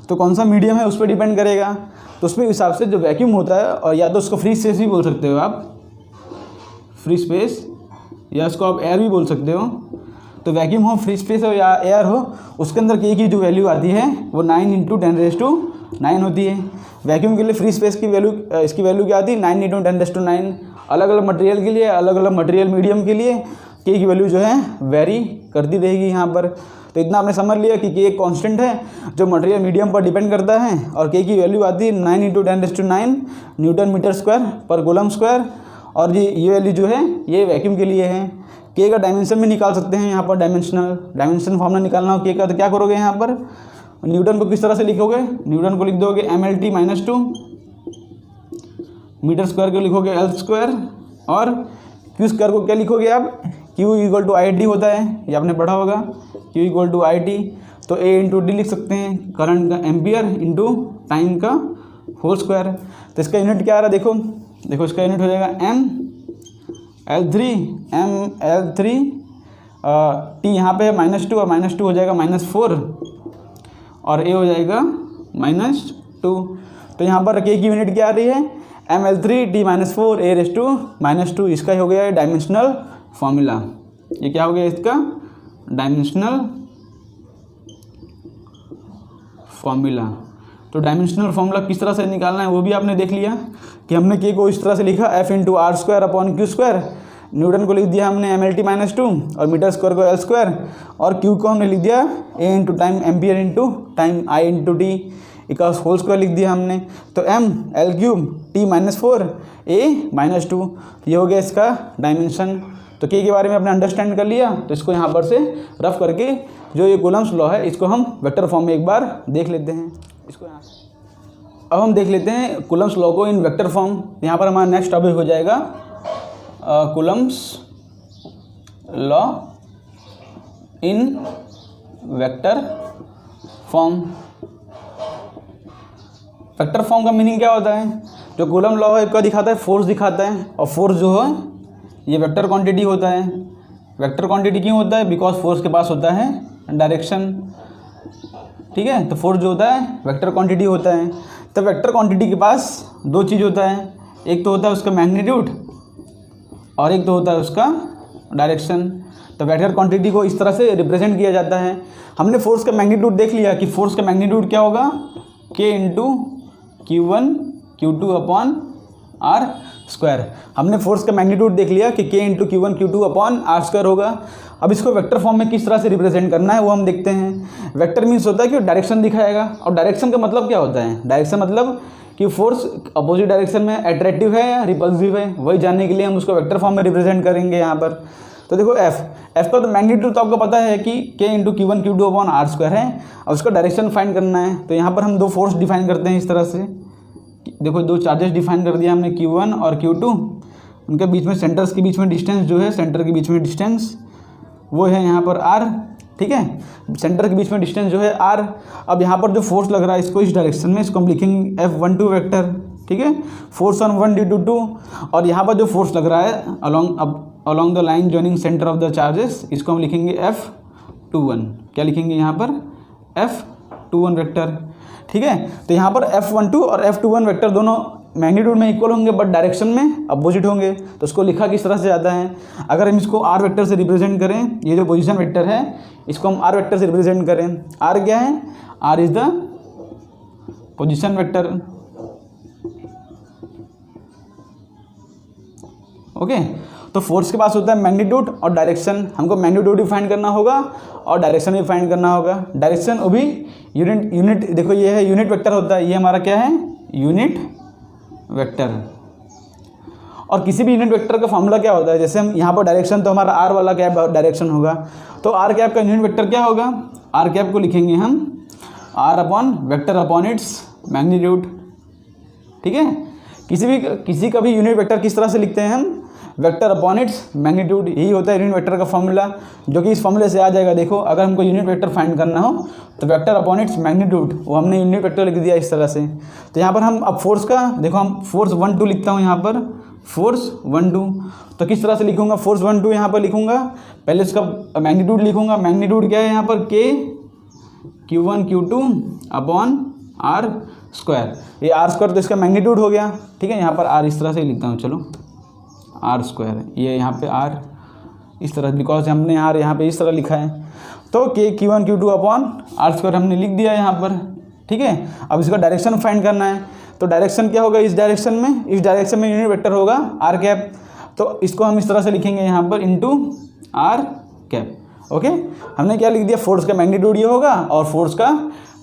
तो कौन सा मीडियम है उस पर डिपेंड करेगा। तो उसके हिसाब से जो वैक्यूम होता है, और या तो उसको फ्री स्पेस भी बोल सकते हो आप, फ्री स्पेस, या उसको आप एयर भी बोल सकते हो। तो वैक्यूम हो, फ्री स्पेस हो या एयर हो, उसके अंदर K की जो वैल्यू आती है वो 9 × 10⁹ होती है। वैक्यूम के लिए फ्री स्पेस की वैल्यू, इसकी वैल्यू क्या आती है 9 × 10⁹। अलग अलग मटेरियल के लिए, अलग अलग मटेरियल मीडियम के लिए K की वैल्यू जो है वेरी करती रहेगी यहाँ पर। तो इतना आपने समझ लिया कि के एक कांस्टेंट है जो मटेरियल मीडियम पर डिपेंड करता है, और के की वैल्यू आती है 9 × 10⁹ न्यूटन मीटर स्क्वायर पर कूलम स्क्वायर। और ये वैल्यू जो है ये वैक्यूम के लिए है। के का डायमेंशन भी निकाल सकते हैं यहाँ पर, डायमेंशन फॉर्मूला निकालना हो के का, तो क्या करोगे यहाँ पर न्यूटन को किस तरह से लिखोगे, न्यूटन को लिख दोगे mLT - 2, मीटर स्क्वायर को लिखोगे L², और क्यू स्क्वायर को क्या लिखोगे आप, Q = IT होता है, ये आपने पढ़ा होगा, Q = IT। तो A × D लिख सकते हैं, करंट का एम्पियर इंटू टाइम का होल स्क्वायर। तो इसका यूनिट क्या आ रहा है, देखो इसका यूनिट हो जाएगा mL3 T यहाँ पे है -2 और -2 हो जाएगा -4 और A हो जाएगा -2। तो यहाँ पर के की यूनिट क्या आ रही है, mL3 T - 4 A⁻⁻²। इसका हो गया डायमेंशनल फॉर्मूला। ये क्या हो गया इसका डायमेंशनल फॉर्मूला। तो डायमेंशनल फॉर्मूला किस तरह से निकालना है वो भी आपने देख लिया कि हमने के को इस तरह से लिखा F × R² / Q²। न्यूटन को लिख दिया हमने mLT - 2 और मीटर स्क्वायर को L², और Q को हमने लिख दिया A × time ampere into time I × T का होल स्क्वायर लिख दिया हमने। तो mL³ T - 4 A - 2, ये हो गया इसका डायमेंशन। तो के बारे में आपने अंडरस्टैंड कर लिया। तो इसको यहाँ पर से रफ करके जो ये कूलम्स लॉ है इसको हम वेक्टर फॉर्म में एक बार देख लेते हैं। इसको यहाँ अब हम देख लेते हैं कूलम्स लॉ को इन वेक्टर फॉर्म। यहाँ पर हमारा नेक्स्ट टॉपिक हो जाएगा Coulomb's law in vector form. Vector form का मीनिंग क्या होता है, जो कूलम लॉ है क्या दिखाता है, फोर्स दिखाता है, और फोर्स जो है ये वेक्टर क्वांटिटी होता है। वेक्टर क्वांटिटी क्यों होता है, बिकॉज फोर्स के पास होता है डायरेक्शन, ठीक है। तो फोर्स जो होता है वेक्टर क्वांटिटी होता है। तो वेक्टर क्वांटिटी के पास दो चीज़ होता है, एक तो होता है उसका मैग्नीट्यूड और एक तो होता है उसका डायरेक्शन। तो वेक्टर क्वांटिटी को इस तरह से रिप्रेजेंट किया जाता है। हमने फोर्स का मैग्नीट्यूड देख लिया कि फोर्स का मैग्नीट्यूड क्या होगा, K × Q1 Q2/R²। हमने फोर्स का मैग्नीट्यूड देख लिया कि K × Q1 Q2/R² होगा। अब इसको वेक्टर फॉर्म में किस तरह से रिप्रेजेंट करना है वो हम देखते हैं। वेक्टर मीन्स होता है कि डायरेक्शन दिखाएगा, और डायरेक्शन का मतलब क्या होता है, डायरेक्शन मतलब कि फोर्स अपोजिट डायरेक्शन में अट्रैक्टिव है या रिपल्सिव है, वही जानने के लिए हम उसको वेक्टर फॉर्म में रिप्रेजेंट करेंगे यहाँ पर। तो देखो F का तो मैग्नीट्यूड तो आपको पता है कि K × Q1 Q2/R² है। अब उसका डायरेक्शन फाइंड करना है। तो यहाँ पर हम दो फोर्स डिफाइन करते हैं इस तरह से। देखो दो चार्जेस डिफाइन कर दिया हमने Q1 और Q2, उनके बीच में सेंटर्स के बीच में डिस्टेंस जो है, सेंटर के बीच में डिस्टेंस वो है यहाँ पर R, ठीक है। सेंटर के बीच में डिस्टेंस जो है R। अब यहाँ पर जो फोर्स लग रहा है इसको इस डायरेक्शन में, इसको हम लिखेंगे F12 वेक्टर, ठीक है। फोर्स ऑन 1 ड्यू टू 2, और यहाँ पर जो फोर्स लग रहा है along the line joining centre of the charges, इसको हम लिखेंगे F21। क्या लिखेंगे यहाँ पर F21 वेक्टर, ठीक है। तो यहाँ पर F12 और F21 वेक्टर दोनों मैग्नीट्यूड में इक्वल होंगे बट डायरेक्शन में अपोजिट होंगे। तो उसको लिखा किस तरह से जाता है, अगर हम इसको R वेक्टर से रिप्रेजेंट करें, ये जो पोजीशन वेक्टर है इसको हम R वेक्टर से रिप्रेजेंट करें। R क्या है, R is the position vector, okay. तो फोर्स के पास होता है मैग्नीट्यूड और डायरेक्शन। हमको मैग्नीट्यूड भी फाइंड करना होगा और डायरेक्शन भी फाइंड करना होगा। डायरेक्शन वो भी यूनिट देखो ये है यूनिट वेक्टर होता है, ये हमारा क्या है यूनिट वेक्टर। और किसी भी यूनिट वेक्टर का फॉर्मूला क्या होता है, जैसे हम यहाँ पर डायरेक्शन तो हमारा R वाला क्या डायरेक्शन होगा, तो R कैप का यूनिट वेक्टर क्या होगा, R कैप को लिखेंगे हम R upon vector upon its magnitude, ठीक है। किसी का भी यूनिट वेक्टर किस तरह से लिखते हैं हम, वेक्टर अपॉन इट्स मैग्नीट्यूड। यही होता है यूनिट वेक्टर का फॉर्मूला, जो कि इस फॉर्मूले से आ जाएगा। देखो अगर हमको यूनिट वेक्टर फाइंड करना हो तो वेक्टर अपॉन इट्स मैग्नीट्यूड, वो हमने यूनिट वेक्टर लिख दिया इस तरह से। तो यहाँ पर हम अब फोर्स का देखो, हम फोर्स 1 2 लिखता हूँ यहाँ पर, फोर्स 1 2। तो किस तरह से लिखूँगा फोर्स 1 2, यहाँ पर लिखूँगा पहले इसका मैग्नीट्यूड लिखूँगा। मैग्नीट्यूड क्या है यहाँ पर K Q1 Q2/R²। ये R² तो इसका मैग्नीट्यूड हो गया, ठीक है। यहाँ पर R इस तरह से लिखता हूँ, चलो R², ये यहाँ पे R इस तरह, बिकॉज हमने R यहाँ पे इस तरह लिखा है। तो K Q1 Q2/R² हमने लिख दिया यहाँ पर, ठीक है। अब इसका डायरेक्शन फाइंड करना है। तो डायरेक्शन क्या होगा, इस डायरेक्शन में यूनिट वेक्टर होगा R कैप। तो इसको हम इस तरह से लिखेंगे यहाँ पर इंटू R कैप। ओके, हमने क्या लिख दिया, फोर्स का मैग्नीट्यूड ये होगा और फोर्स का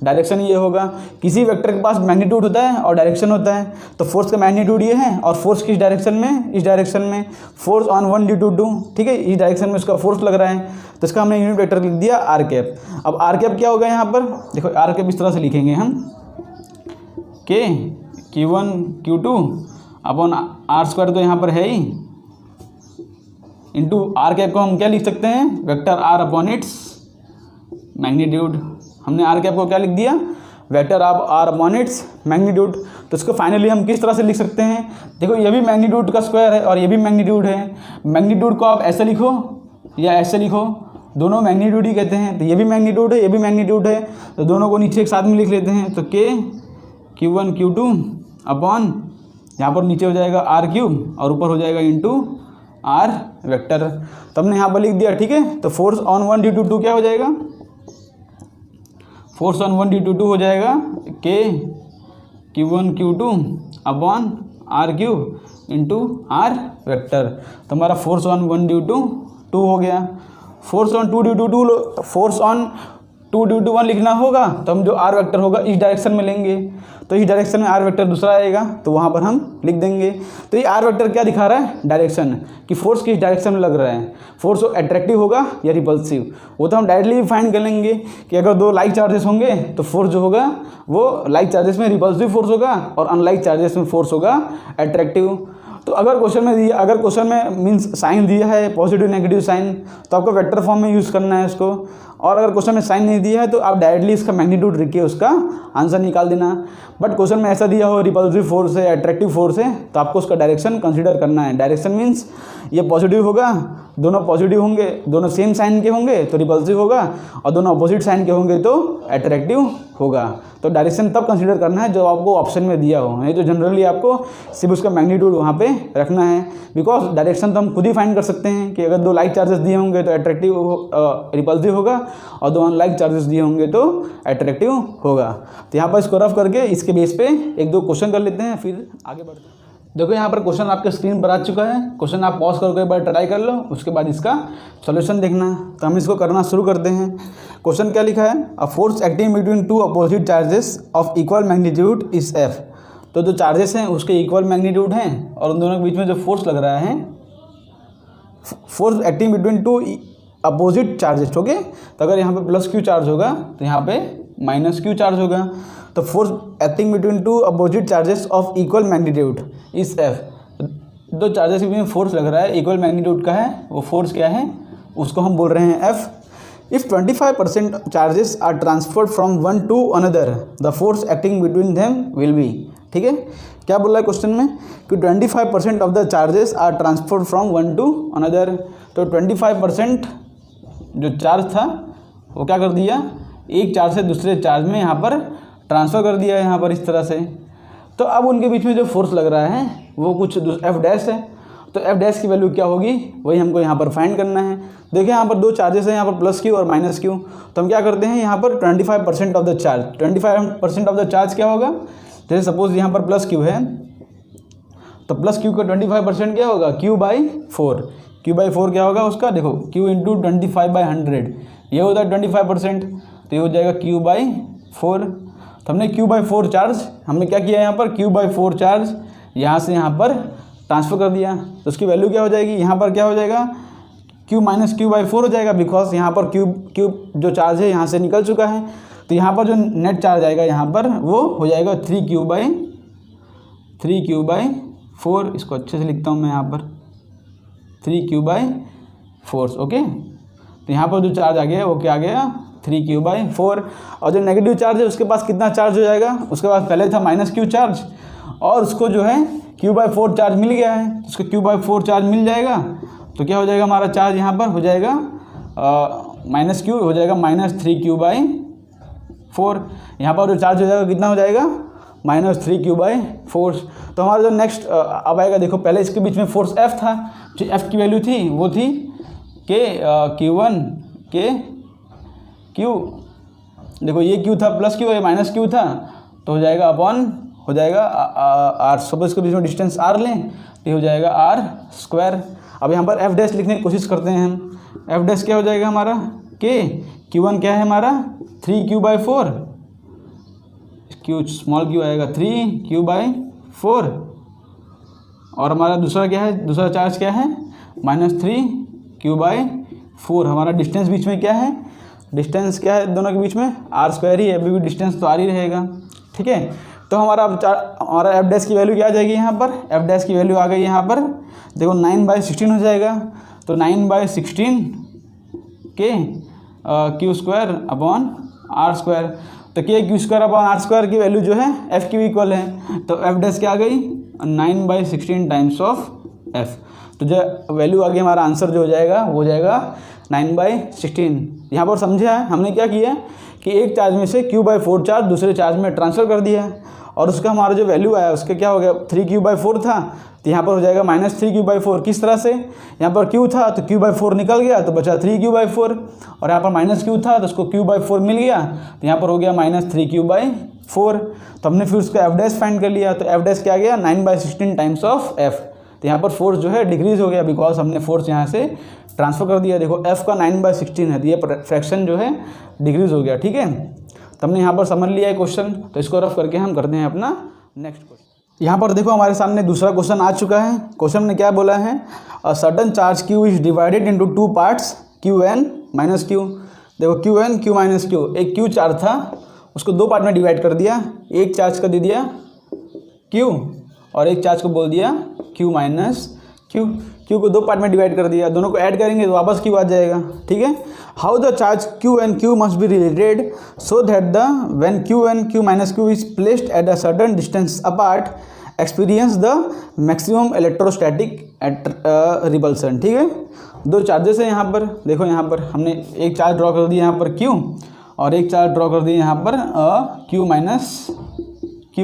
डायरेक्शन ये होगा। किसी वेक्टर के पास मैग्नीट्यूड होता है और डायरेक्शन होता है, तो फोर्स का मैग्नीट्यूड ये है और फोर्स किस डायरेक्शन में, इस डायरेक्शन में, फोर्स ऑन 1 ड्यू टू 2, ठीक है, इस डायरेक्शन में उसका फोर्स लग रहा है, तो इसका हमने यूनिट वेक्टर लिख दिया आर कैप। अब आर कैप क्या होगा यहाँ पर, देखो आर कैप इस तरह से लिखेंगे हम, के Q1 Q2 upon are square तो यहाँ पर है ही, इंटू आर कैप को हम क्या लिख सकते हैं, vector R upon its magnitude. हमने आर कैप को क्या लिख दिया, vector of R upon its magnitude. तो इसको फाइनली हम किस तरह से लिख सकते हैं, देखो ये भी मैग्नीट्यूड का स्क्वायर है और ये भी मैग्नीट्यूड है। मैग्नीट्यूड को आप ऐसे लिखो या ऐसे लिखो, दोनों मैग्नीट्यूड ही कहते हैं। तो ये भी मैग्नीट्यूड है, ये भी मैग्नीट्यूड है, तो दोनों को नीचे एक साथ में लिख लेते हैं। तो के Q1 Q2 अपॉन यहाँ पर नीचे हो जाएगा आर क्यूब और ऊपर हो जाएगा इंटू आर वेक्टर। तो हमने यहाँ पर लिख दिया, ठीक है। तो फोर्स ऑन 1 ड्यू टू 2 क्या हो जाएगा, फोर्स ऑन 1 ड्यू टू 2 हो जाएगा के Q1 Q2 upon R cube into R vector. तो हमारा फोर्स ऑन 1 ड्यू टू 2 हो गया। Force on 2 due to 2, force on 2 due to 1 लिखना होगा तो हम जो आर वेक्टर होगा इस डायरेक्शन में लेंगे, तो इस डायरेक्शन में आर वेक्टर दूसरा आएगा तो वहाँ पर हम लिख देंगे। तो ये आर वेक्टर क्या दिखा रहा है, डायरेक्शन, कि फोर्स किस डायरेक्शन में लग रहा है, फोर्स अट्रैक्टिव होगा या रिपल्सिव, वो तो हम डायरेक्टली फाइंड कर लेंगे कि अगर दो लाइक चार्जेस होंगे तो फोर्स जो होगा वो लाइक चार्जेस में रिपल्सिव फोर्स होगा और अनलाइक चार्जेस में फोर्स होगा अट्रैक्टिव। तो अगर क्वेश्चन में दिया, अगर क्वेश्चन में मीन्स साइन दिया है पॉजिटिव नेगेटिव साइन, तो आपको वेक्टर फॉर्म में यूज़ करना है इसको। और अगर क्वेश्चन में साइन नहीं दिया है तो आप डायरेक्टली इसका मैग्नीट्यूड लिख के उसका आंसर निकाल देना। बट क्वेश्चन में ऐसा दिया हो रिपल्सिव फोर्स है, अट्रैक्टिव फोर्स है, तो आपको उसका डायरेक्शन कंसीडर करना है। डायरेक्शन मीन्स ये पॉजिटिव होगा, दोनों पॉजिटिव होंगे, दोनों सेम साइन के होंगे तो रिपल्सिव होगा, और दोनों अपोजिट साइन के होंगे तो अट्रैक्टिव होगा। तो डायरेक्शन तब कंसीडर करना है जब आपको ऑप्शन में दिया हो, नहीं तो जनरली आपको सिर्फ उसका मैग्नीट्यूड वहाँ पे रखना है। बिकॉज डायरेक्शन तो हम खुद ही फाइंड कर सकते हैं कि अगर दो लाइक चार्जेस दिए होंगे तो अट्रैक्टिव रिपल्सिव होगा और दो अनलाइक चार्जेस दिए होंगे तो अट्रैक्टिव होगा। तो यहाँ पर इसको रफ करके इसके बेस पे एक दो क्वेश्चन कर लेते हैं, फिर आगे बढ़ते हैं। देखो यहाँ पर क्वेश्चन आपके स्क्रीन पर आ चुका है। क्वेश्चन आप पॉज करके एक बार ट्राई कर लो, उसके बाद इसका सॉल्यूशन देखना। तो हम इसको करना शुरू करते हैं। क्वेश्चन क्या लिखा है, a force acting between two opposite charges of equal magnitude is F. तो जो चार्जेस हैं उसके इक्वल मैग्नीट्यूड हैं और उन दोनों के बीच में जो फोर्स लग रहा है, force acting between two opposite charges, okay. तो अगर यहाँ पे प्लस क्यू चार्ज होगा तो यहाँ पे माइनस क्यू चार्ज होगा। तो force acting between two opposite charges of equal magnitude इस एफ। दो चार्जेस के बीच में फोर्स लग रहा है, इक्वल मैग्नीट्यूड का है, वो फोर्स क्या है उसको हम बोल रहे हैं F. If 25% charges are transferred from one to another the force acting between them will be. ठीक है, क्या बोल रहा है क्वेश्चन में कि 25% of the charges are transferred from one to another. तो 25% जो चार्ज था वो क्या कर दिया, एक चार्ज से दूसरे चार्ज में यहाँ पर ट्रांसफ़र कर दिया है यहाँ पर इस तरह से। तो अब उनके बीच में जो फोर्स लग रहा है वो कुछ एफ डैश है। तो एफ डैश की वैल्यू क्या होगी वही हमको यहाँ पर फाइंड करना है। देखिए यहाँ पर दो चार्जेस हैं, यहाँ पर प्लस क्यू और माइनस क्यू। तो हम क्या करते हैं यहाँ पर 25% of the charge, 25% of the charge क्या होगा, जैसे सपोज यहाँ पर प्लस क्यू है तो प्लस क्यू का 25% क्या होगा, क्यू बाई 4। क्यू बाई 4 क्या होगा उसका, देखो क्यू इंटू 25/100 ये होता है 25%। तो ये हो जाएगा क्यू बाई 4। तो हमने क्यू बाई 4 चार्ज हमने क्या किया यहाँ पर, क्यू बाई 4 चार्ज यहाँ से यहाँ पर ट्रांसफ़र कर दिया। तो उसकी वैल्यू क्या हो जाएगी, यहाँ पर क्या हो जाएगा, क्यू माइनस क्यू बाई 4 हो जाएगा। बिकॉज यहाँ पर क्यू जो चार्ज है यहाँ से निकल चुका है। तो यहाँ पर जो नेट चार्ज आएगा यहाँ पर वो हो जाएगा 3Q बाई 4। इसको अच्छे से लिखता हूँ मैं यहाँ पर 3Q बाई 4। ओके, तो यहाँ पर जो चार्ज आ गया वो क्या आ गया, 3Q बाई 4। और जो नेगेटिव चार्ज है उसके पास कितना चार्ज हो जाएगा, उसके पास पहले था माइनस क्यू चार्ज और उसको जो है Q बाई 4 चार्ज मिल गया है। उसको Q बाई 4 चार्ज मिल जाएगा तो क्या हो जाएगा हमारा चार्ज यहाँ पर हो जाएगा माइनस क्यू हो जाएगा माइनस 3Q बाई 4। यहाँ पर जो चार्ज हो जाएगा कितना हो जाएगा, माइनस 3Q बाई 4। तो हमारा जो नेक्स्ट अब आएगा, देखो पहले इसके बीच में फोर्स F था, जो F की वैल्यू थी वो थी के Q1 के Q, देखो ये Q था प्लस Q, ये माइनस Q था, तो हो जाएगा अपॉन हो जाएगा R। सपोज इसके बीच में डिस्टेंस R लें तो हो जाएगा R स्क्वायर। अब यहाँ पर F डैश लिखने की कोशिश करते हैं हम। एफ डैश क्या हो जाएगा हमारा के, Q1 क्या है हमारा 3Q/4, Q स्मॉल q आएगा 3Q/4, और हमारा दूसरा क्या है, दूसरा चार्ज क्या है -3Q/4। हमारा डिस्टेंस बीच में क्या है, डिस्टेंस क्या है दोनों के बीच में r² ही है, अभी भी डिस्टेंस तो r ही रहेगा। ठीक है, तो हमारा अब हमारा एफ डैश की वैल्यू क्या आ जाएगी यहाँ पर, एफ डैश की वैल्यू आ गई यहाँ पर देखो 9/16 हो जाएगा। तो 9/16 के Q²/r², तो के Q²/r² की वैल्यू जो है एफ की इक्वल है, तो एफ डैश क्या आ गई 9/16 टाइम्स ऑफ एफ। तो जो वैल्यू आ गई हमारा आंसर जो हो जाएगा वो हो जाएगा 9/16। यहाँ पर समझे है हमने क्या किया कि एक चार्ज में से Q/4 चार्ज दूसरे चार्ज में ट्रांसफ़र कर दिया है, और उसका हमारा जो वैल्यू आया उसका क्या हो गया 3Q/4 था, तो यहाँ पर हो जाएगा -3Q/4। किस तरह से, यहाँ पर Q था तो Q/4 निकल गया तो बचा 3Q/4, और यहाँ पर -Q था तो उसको Q/4 मिल गया, तो यहाँ पर हो गया -3Q/4। तो हमने फिर उसका एफ डैश फाइंड कर लिया, तो एफ डैश क्या गया 9/16 टाइम्स ऑफ एफ। तो यहाँ पर फोर्स जो है डिक्रीज हो गया, बिकॉज हमने फोर्स यहाँ से ट्रांसफ़र कर दिया। देखो एफ का 9/16 है, तो ये फ्रैक्शन जो है डिक्रीज हो गया। ठीक है, तो हमने यहाँ पर समझ लिया है क्वेश्चन, तो इसको रफ करके हम करते हैं अपना नेक्स्ट क्वेश्चन। यहाँ पर देखो हमारे सामने दूसरा क्वेश्चन आ चुका है। क्वेश्चन में क्या बोला है, a certain charge Q is divided into 2 parts Qn - Q। देखो Qn Q - Q, एक Q चार्ज था उसको 2 पार्ट में डिवाइड कर दिया, एक चार्ज का दे दिया Q और एक चार्ज को बोल दिया Q - Q। Q को 2 पार्ट में डिवाइड कर दिया, दोनों को ऐड करेंगे तो वापस Q आ जाएगा। ठीक है, how the charge Q and Q must be related so that the when Q and Q - Q is placed at a certain distance apart experience the maximum electrostatic repulsion. ठीक है, 2 charges हैं यहाँ पर। देखो यहाँ पर हमने एक चार्ज ड्रॉ कर दिया यहाँ पर Q, और एक चार्ज ड्रॉ कर दिया यहाँ पर Q - Q।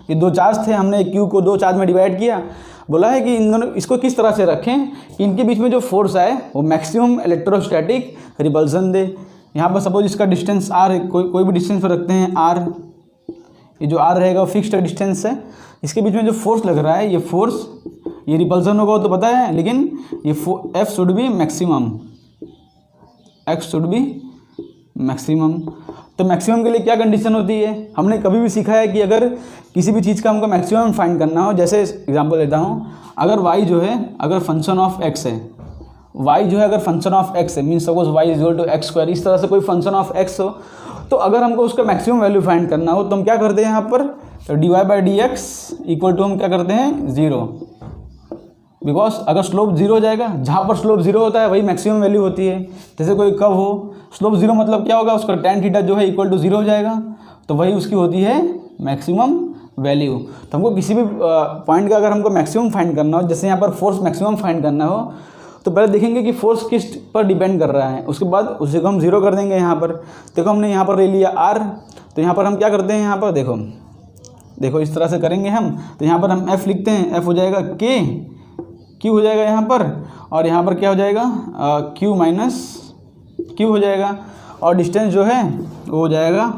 ये 2 चार्ज थे, हमने Q को 2 चार्ज में डिवाइड किया। बोला है कि इन दोनों इसको किस तरह से रखें कि इनके बीच में जो फोर्स आए वो मैक्सिमम इलेक्ट्रोस्टैटिक रिपल्सन दे। यहाँ पर सपोज इसका डिस्टेंस r है, कोई भी डिस्टेंस पर रखते हैं r, ये जो r रहेगा वो फिक्स्ड डिस्टेंस है। इसके बीच में जो फोर्स लग रहा है ये फोर्स, ये रिपल्सन होगा तो पता है, लेकिन ये F should be maximum, X should be maximum. तो मैक्सिमम के लिए क्या कंडीशन होती है, हमने कभी भी सीखा है कि अगर किसी भी चीज़ का हमको मैक्सिमम फाइंड करना हो, जैसे एग्जांपल लेता हूँ, अगर y जो है अगर फंक्शन ऑफ x है, y जो है अगर फंक्शन ऑफ x है, मीन्स सपोज y = x², इस तरह से कोई फंक्शन ऑफ x हो, तो अगर हमको उसका मैक्सिमम वैल्यू फाइंड करना हो तो हम क्या करते हैं यहाँ पर, तो dy/dx = हम क्या करते हैं 0, बिकॉज अगर स्लोप 0 हो जाएगा, जहाँ पर स्लोप 0 होता है वही मैक्सिमम वैल्यू होती है। जैसे कोई कर्व हो, स्लोप 0 मतलब क्या होगा, उसका tan थीटा जो है = 0 हो जाएगा, तो वही उसकी होती है मैक्सिमम वैल्यू। तो हमको किसी भी पॉइंट का अगर हमको मैक्सिमम फाइंड करना हो, जैसे यहाँ पर फोर्स मैक्सिमम फाइंड करना हो, तो पहले देखेंगे कि फोर्स किस पर डिपेंड कर रहा है, उसके बाद उसी को हम 0 कर देंगे। यहाँ पर देखो हमने यहाँ पर ले लिया r, तो यहाँ पर हम क्या करते हैं, यहाँ पर देखो इस तरह से करेंगे हम, तो यहाँ पर हम f लिखते हैं, f हो जाएगा k, Q हो जाएगा यहाँ पर, और यहाँ पर क्या हो जाएगा Q - Q हो जाएगा, और डिस्टेंस जो है वो हो जाएगा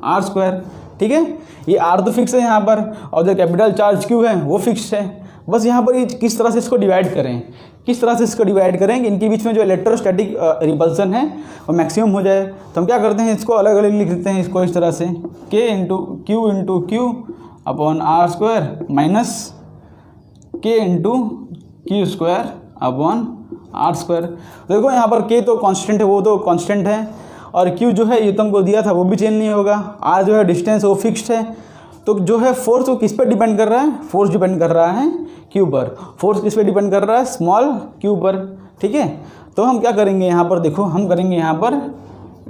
r²। ठीक है, ये r तो फिक्स है यहाँ पर, और जो कैपिटल चार्ज Q है वो फिक्स है। बस यहाँ पर ये किस तरह से इसको डिवाइड करें, किस तरह से इसको डिवाइड करें कि इनके बीच में जो इलेक्ट्रोस्टैटिक रिपल्सन है वो मैक्सिमम हो जाए। तो हम क्या करते हैं, इसको अलग अलग लिख देते हैं, इसको इस तरह से K × Q / r² minus K × Q² / r²। देखो यहाँ पर K तो कांस्टेंट है, वो तो कांस्टेंट है, और Q जो है ये तुमको दिया था वो भी चेंज नहीं होगा, R जो है डिस्टेंस वो फिक्स्ड है। तो जो है फोर्स वो किस पर डिपेंड कर रहा है, फोर्स डिपेंड कर रहा है Q पर। फोर्स किस पे डिपेंड कर रहा है, स्मॉल q पर। ठीक है, तो हम क्या करेंगे यहाँ पर, देखो हम करेंगे यहाँ पर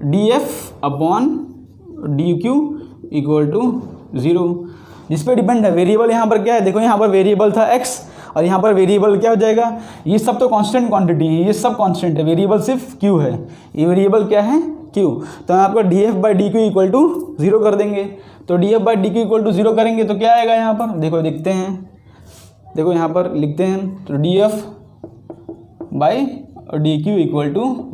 dF/dq = 0, जिस पे डिपेंड है वेरिएबल। यहाँ पर क्या है, देखो यहाँ पर वेरिएबल था x, और यहाँ पर वेरिएबल क्या हो जाएगा, ये सब तो कांस्टेंट क्वांटिटी है, ये सब कांस्टेंट है, वेरिएबल सिर्फ q है, ये वेरिएबल क्या है q। तो हम आपका dF/dq = 0 कर देंगे। तो dF/dq = 0 करेंगे तो क्या आएगा यहाँ पर, देखो देखते हैं, देखो यहाँ पर लिखते हैं, तो dF/dq =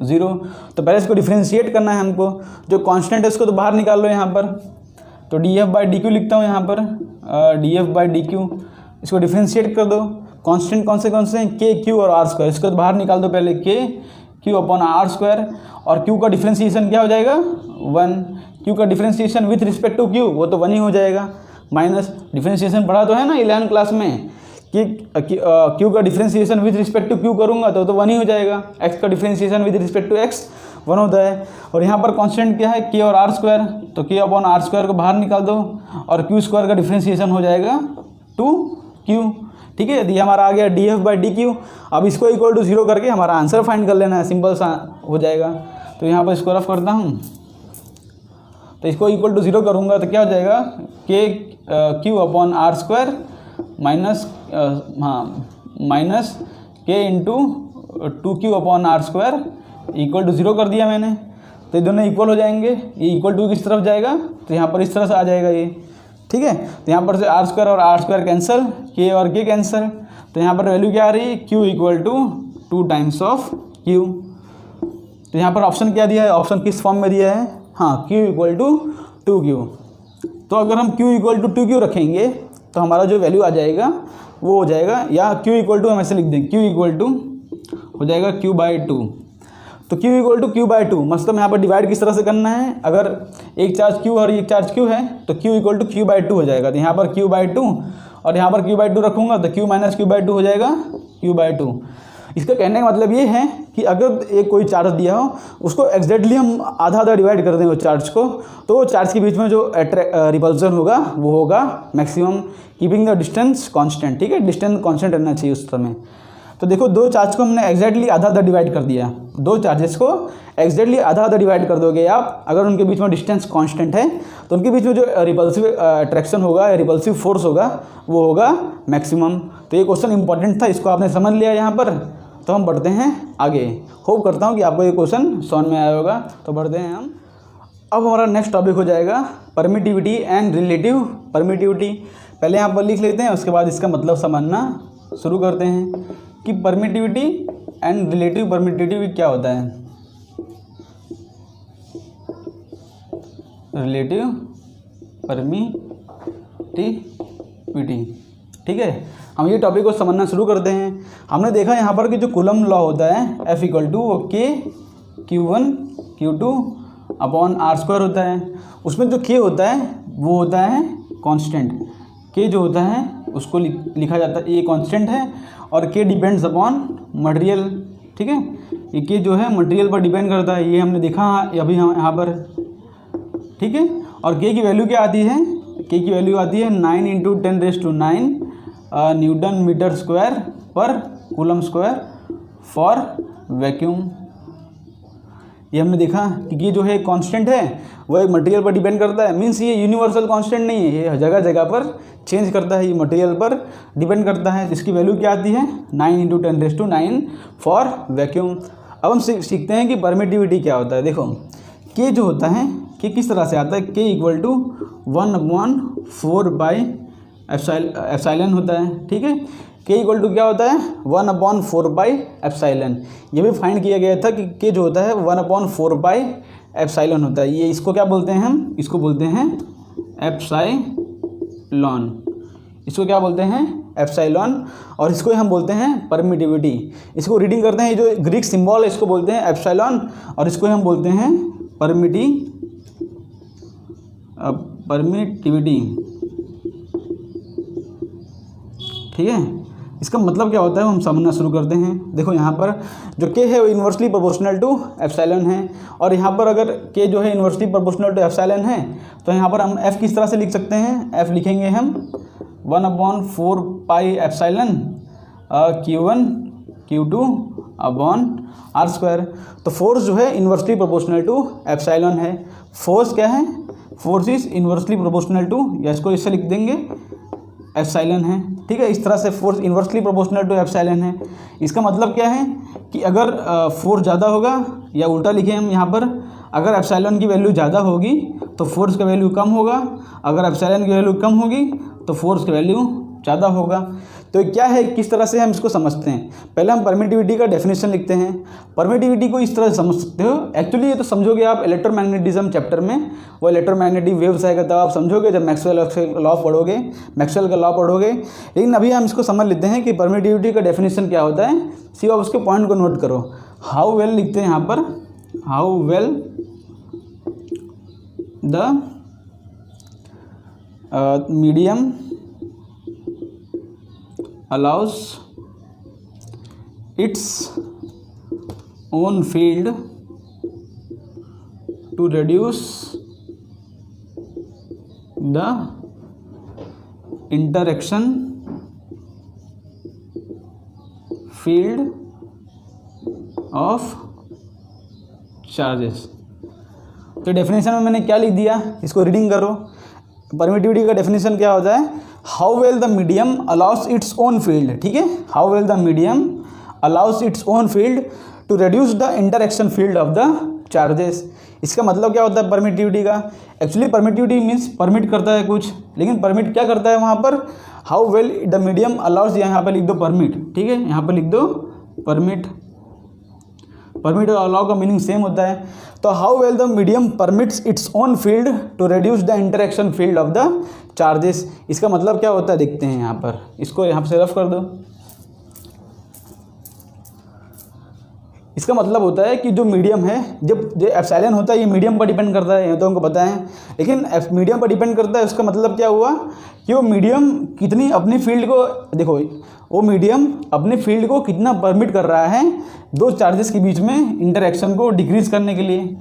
0। तो पहले इसको डिफ्रेंशिएट करना है हमको, जो कांस्टेंट है उसको तो बाहर निकाल लो यहाँ पर। तो dF/dq लिखता हूँ यहाँ पर, dF/dq, इसको डिफ्रेंशिएट कर दो। कांस्टेंट कौन से हैं, k, q और r², इसको तो बाहर निकाल दो पहले, k, Q upon are square, और क्यू का डिफ्रेंशिएशन क्या हो जाएगा 1, क्यू का differentiation with respect to Q वो तो 1 ही हो जाएगा, माइनस डिफ्रेंशिएशन पढ़ा तो है ना 11 क्लास में कि क्यू का differentiation with respect to Q करूँगा तो 1 ही हो जाएगा, एक्स का differentiation with respect to X 1 होता है, और यहाँ पर कांस्टेंट क्या है के और आर स्क्वायर, तो के अपॉन आर स्क्वायर को बाहर निकाल दो और क्यू स्क्वायर का डिफ्रेंशिएशन हो जाएगा 2q, ठीक है। ये हमारा आ गया df/dq। अब इसको इक्वल टू 0 करके हमारा आंसर फाइंड कर लेना है, सिंपल सा हो जाएगा। तो यहाँ पर इसको रफ करता हूँ, तो इसको इक्वल टू 0 करूँगा तो क्या हो जाएगा k q upon are square minus k into 2q upon are square equal to 0 कर दिया मैंने, तो ये दोनों इक्वल हो जाएंगे। ये इक्वल टू किस तरफ जाएगा, तो यहाँ पर इस तरह से आ जाएगा ये, ठीक है। तो यहाँ पर से आर स्क्वायर और आर स्क्वायर कैंसिल, के और के कैंसिल, तो यहाँ पर वैल्यू क्या आ रही है q equal to 2 times of q। तो यहाँ पर ऑप्शन क्या दिया है, ऑप्शन किस फॉर्म में दिया है, हाँ q इक्वल टू 2q। तो अगर हम q इक्वल टू 2q रखेंगे तो हमारा जो वैल्यू आ जाएगा वो हो जाएगा, या q इक्वल टू हम ऐसे लिख दें, q इक्वल टू हो जाएगा q/2। तो q इक्वल टू q/2 मतलब यहाँ पर डिवाइड किस तरह से करना है, अगर एक चार्ज q और एक चार्ज q है तो q इक्वल टू q/2 हो जाएगा। तो यहाँ पर q/2 और यहाँ पर q/2 रखूँगा तो q माइनस q/2 हो जाएगा q/2। इसका कहने का मतलब ये है कि अगर एक कोई चार्ज दिया हो उसको एग्जैक्टली हम आधा आधा डिवाइड कर दें वो चार्ज को, तो वो चार्ज के बीच में जो रिपल्सन होगा वो होगा maximum keeping the distance constant, ठीक है। डिस्टेंस कांस्टेंट रहना चाहिए उस समय। तो देखो दो चार्ज को हमने एग्जैक्टली आधा आधा डिवाइड कर दिया, दो चार्जेस को एग्जैक्टली आधा आधा डिवाइड कर दोगे आप, अगर उनके बीच में डिस्टेंस कांस्टेंट है तो उनके बीच में जो रिपल्सिव अट्रैक्शन होगा या रिपल्सिव फोर्स होगा वो होगा मैक्सिमम। तो ये क्वेश्चन इंपॉर्टेंट था, इसको आपने समझ लिया यहाँ पर। तो हम बढ़ते हैं आगे, होप करता हूँ कि आपको ये क्वेश्चन समझ में आया होगा। तो बढ़ते हैं हम, अब हमारा नेक्स्ट टॉपिक हो जाएगा परमिटिविटी एंड रिलेटिव परमिटिविटी। पहले यहाँ पर लिख लेते हैं, उसके बाद इसका मतलब समझना शुरू करते हैं कि परमिटिविटी एंड रिलेटिव परमिटिविटी क्या होता है। रिलेटिव परमिटिविटी, ठीक है। हम ये टॉपिक को समझना शुरू करते हैं। हमने देखा यहाँ पर कि जो कूलम लॉ होता है F इक्वल टू वो K Q1 Q2 upon R square होता है। उसमें जो K होता है वो होता है कांस्टेंट, K जो होता है उसको लिखा जाता है, ये कांस्टेंट है, और K डिपेंड्स अपॉन मटेरियल, ठीक है। ये K जो है मटेरियल पर डिपेंड करता है, ये हमने देखा अभी हम यहाँ पर, ठीक है। और K की वैल्यू क्या आती है, K की वैल्यू आती है 9 × 10⁹ न्यूटन मीटर स्क्वायर पर कूलम स्क्वायर फॉर वैक्यूम। ये हमने देखा कि ये जो है कांस्टेंट है वो एक मटेरियल पर डिपेंड करता है, मींस ये यूनिवर्सल कांस्टेंट नहीं है, ये जगह जगह पर चेंज करता है, ये मटेरियल पर डिपेंड करता है। इसकी वैल्यू क्या आती है 9 × 10⁹ फॉर वैक्यूम। अब हम सीखते हैं कि परमिटिविटी क्या होता है। देखो के जो होता है के किस तरह से आता है, के इक्वल टू 1/4 होता है, ठीक है। के इक्वल टू क्या होता है 1/4 ये भी फाइंड किया गया था कि के जो होता है 1/4 होता है। ये इसको क्या बोलते हैं, हम इसको बोलते हैं एप्साइलॉन, इसको क्या बोलते हैं एप्साइलॉन, और इसको हम बोलते हैं परमिटिविटी। इसको रीडिंग करते हैं, ये जो ग्रीक सिंबल है इसको बोलते हैं एप्साइलॉन, और इसको हम बोलते हैं परमिटिविटी, ठीक है। इसका मतलब क्या होता है हम समझना शुरू करते हैं। देखो यहाँ पर जो के है वो इन्वर्सली प्रोपोर्शनल टू एप्सिलॉन है, और यहाँ पर अगर के जो है इन्वर्सली प्रोपोर्शनल टू एप्सिलॉन है तो यहाँ पर हम एफ किस तरह से लिख सकते हैं, एफ लिखेंगे हम 1/4 Q1 Q2 upon R square. तो फोर्स जो है इन्वर्सली प्रोपोर्शनल टू एप्सिलॉन है। फोर्स क्या है, force is inversely proportional to, या इसको इससे लिख देंगे एप्सिलॉन है, ठीक है। इस तरह से force inversely proportional to epsilon है। इसका मतलब क्या है कि अगर फोर्स ज़्यादा होगा, या उल्टा लिखें हम यहाँ पर, अगर एप्सिलॉन की वैल्यू ज़्यादा होगी तो फोर्स का वैल्यू कम होगा, अगर एप्सिलॉन की वैल्यू कम होगी तो फोर्स की वैल्यू ज़्यादा होगा। तो क्या है, किस तरह से हम इसको समझते हैं, पहले हम परमिटिविटी का डेफिनेशन लिखते हैं। परमिटिविटी को इस तरह से समझ सकते हो, एक्चुअली ये तो समझोगे आप इलेक्ट्रोमैग्नेटिज्म चैप्टर में, वो इलेक्ट्रोमैग्नेटिक वेव्स आएगा तब आप समझोगे जब मैक्सवेल लॉ पढ़ोगे, मैक्सवेल का लॉ पढ़ोगे। लेकिन अभी हम इसको समझ लेते हैं कि परमिटिविटी का डेफिनेशन क्या होता है। सिर्फ आप उसके पॉइंट को नोट करो। हाउ वेल लिखते हैं यहाँ पर, how well the medium allows its own field to reduce the interaction field of charges। तो डेफिनेशन में मैंने क्या लिख दिया, इसको रीडिंग करो। परमिटिविटी का डेफिनेशन क्या होता है, how well the medium allows its own field, ठीक है, how well the medium allows its own field to reduce the interaction field of the charges. इसका मतलब क्या होता है परमिटिविटी का, एक्चुअली परमिटिविटी मीन्स परमिट करता है कुछ, लेकिन परमिट क्या करता है वहाँ पर, how well the medium allow us, यहाँ पर लिख दो परमिट, ठीक है, यहाँ पर लिख दो परमिट। परमिट और अलाउ का मीनिंग सेम होता है। तो how well the medium permits its own field to reduce the interaction field of the charges. इसका मतलब क्या होता है देखते हैं यहाँ पर, इसको यहाँ से रफ कर दो। इसका मतलब होता है कि जो मीडियम है, जब जो एप्सिलॉन होता है ये मीडियम पर डिपेंड करता है, ये तो हमको पता है, लेकिन मीडियम पर डिपेंड करता है। उसका मतलब क्या हुआ कि वो मीडियम कितनी अपनी फील्ड को, देखो वो मीडियम अपने फील्ड को कितना परमिट कर रहा है दो चार्जेस के बीच में इंटरैक्शन को डिक्रीज करने के लिए।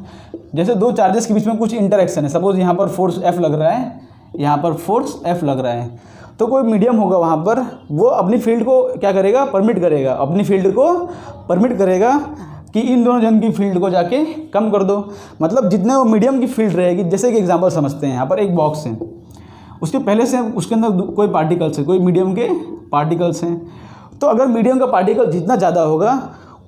जैसे दो चार्जेस के बीच में कुछ इंटरैक्शन है, सपोज यहाँ पर फोर्स F लग रहा है, यहाँ पर फोर्स F लग रहा है, तो कोई मीडियम होगा वहाँ पर, वो अपनी फील्ड को क्या करेगा, परमिट करेगा, अपनी फील्ड को परमिट करेगा कि इन दोनों जन की फील्ड को जाके कम कर दो। मतलब जितने वो मीडियम की फील्ड रहेगी, जैसे कि एग्जांपल समझते हैं, यहाँ पर एक बॉक्स है, उसके पहले से उसके अंदर कोई पार्टिकल्स है, कोई मीडियम के पार्टिकल्स हैं। तो अगर मीडियम का पार्टिकल जितना ज़्यादा होगा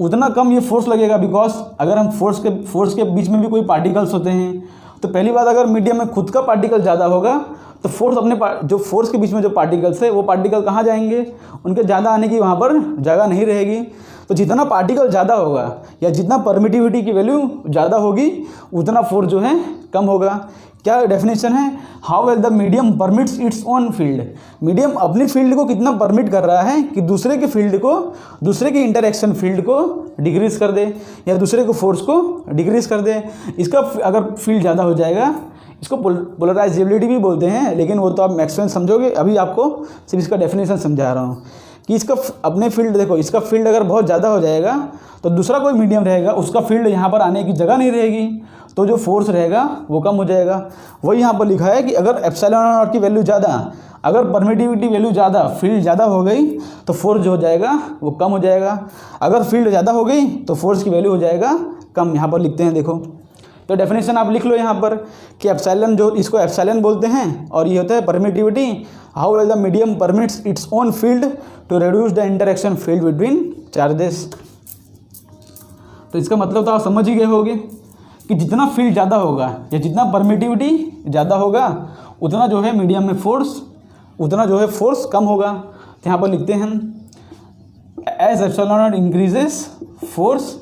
उतना कम ये फोर्स लगेगा, बिकॉज अगर हम फोर्स के बीच में भी कोई पार्टिकल्स होते हैं, तो पहली बात अगर मीडियम में खुद का पार्टिकल ज़्यादा होगा तो फोर्स अपने जो फोर्स के बीच में जो पार्टिकल्स है वो पार्टिकल कहाँ जाएंगे, उनके ज़्यादा आने की वहाँ पर जगह नहीं रहेगी। तो जितना पार्टिकल ज़्यादा होगा या जितना परमिटिविटी की वैल्यू ज़्यादा होगी उतना फोर्स जो है कम होगा। क्या डेफिनेशन है, how well the medium permits its own field. Medium अपनी फील्ड को कितना परमिट कर रहा है कि दूसरे के फील्ड को, दूसरे की इंटरैक्शन फील्ड को डिक्रीज कर दे या दूसरे को फोर्स को डिक्रीज कर दे। इसका अगर फील्ड ज़्यादा हो जाएगा, इसको पोलराइजेबिलिटी भी बोलते हैं, लेकिन वो तो आप मैक्सवेल समझोगे, अभी आपको सिर्फ इसका डेफिनेशन समझा रहा हूँ कि इसका अपने फील्ड, देखो इसका फील्ड अगर बहुत ज़्यादा हो जाएगा तो दूसरा कोई मीडियम रहेगा, उसका फील्ड यहाँ पर आने की जगह नहीं रहेगी, तो जो फोर्स रहेगा वो कम हो जाएगा। वही यहाँ पर लिखा है कि अगर एप्सिलॉन नॉट की वैल्यू ज़्यादा, अगर परमिटिविटी वैल्यू ज़्यादा, फील्ड ज़्यादा हो गई तो फोर्स जो हो जाएगा वो कम हो जाएगा। अगर फील्ड ज़्यादा हो गई तो फोर्स की वैल्यू हो जाएगा कम। यहाँ पर लिखते हैं, देखो तो डेफिनेशन आप लिख लो यहाँ पर कि एप्सिलॉन, जो इसको एप्सिलॉन बोलते हैं, और ये होता है permittivity, how well the medium permits its own field to reduce the interaction field between charges. तो इसका मतलब तो आप समझ ही गए होंगे कि जितना फील्ड ज़्यादा होगा या जितना परमिटिविटी ज़्यादा होगा उतना जो है मीडियम में फोर्स, उतना जो है फोर्स कम होगा। तो यहाँ पर लिखते हैं as epsilon nought increases force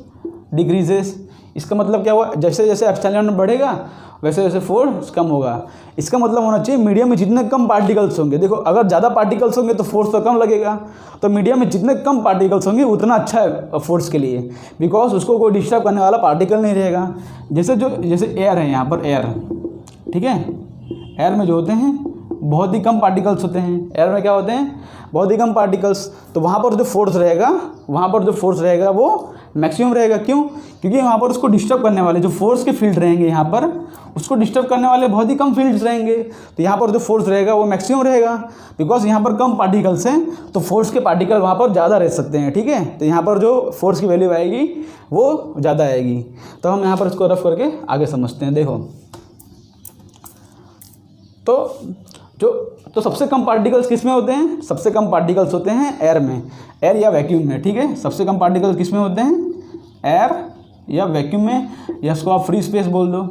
decreases. इसका मतलब क्या हुआ, जैसे जैसे एप्सिलॉन नॉट बढ़ेगा वैसे वैसे फोर्स कम होगा। इसका मतलब होना चाहिए मीडियम में जितने कम पार्टिकल्स होंगे, देखो अगर ज़्यादा पार्टिकल्स होंगे तो फोर्स तो कम लगेगा, तो मीडियम में जितने कम पार्टिकल्स होंगे उतना अच्छा है फोर्स के लिए, बिकॉज उसको कोई डिस्टर्ब करने वाला पार्टिकल नहीं रहेगा। जैसे एयर है, यहाँ पर एयर, ठीक है, एयर में जो होते हैं बहुत ही कम पार्टिकल्स होते हैं, एयर में क्या होते हैं बहुत ही कम पार्टिकल्स, तो वहाँ पर जो फोर्स रहेगा वो मैक्सिमम रहेगा। क्यों? क्योंकि वहाँ पर उसको डिस्टर्ब करने वाले जो फोर्स के फील्ड रहेंगे, यहाँ पर उसको डिस्टर्ब करने वाले बहुत ही कम फील्ड्स रहेंगे, तो यहाँ पर जो फोर्स रहेगा वो मैक्सिमम रहेगा, बिकॉज यहाँ पर कम पार्टिकल्स हैं तो फोर्स के पार्टिकल वहाँ पर ज़्यादा रह सकते हैं, ठीक है। तो यहाँ पर जो फोर्स की वैल्यू आएगी वो ज़्यादा आएगी। तो हम यहाँ पर इसको रफ करके आगे समझते हैं। देखो तो सबसे कम पार्टिकल्स किस में होते हैं, सबसे कम पार्टिकल्स होते हैं एयर में, एयर या वैक्यूम में, ठीक है। सबसे कम पार्टिकल्स किस में होते हैं, एयर या वैक्यूम में, या इसको आप फ्री स्पेस बोल दो,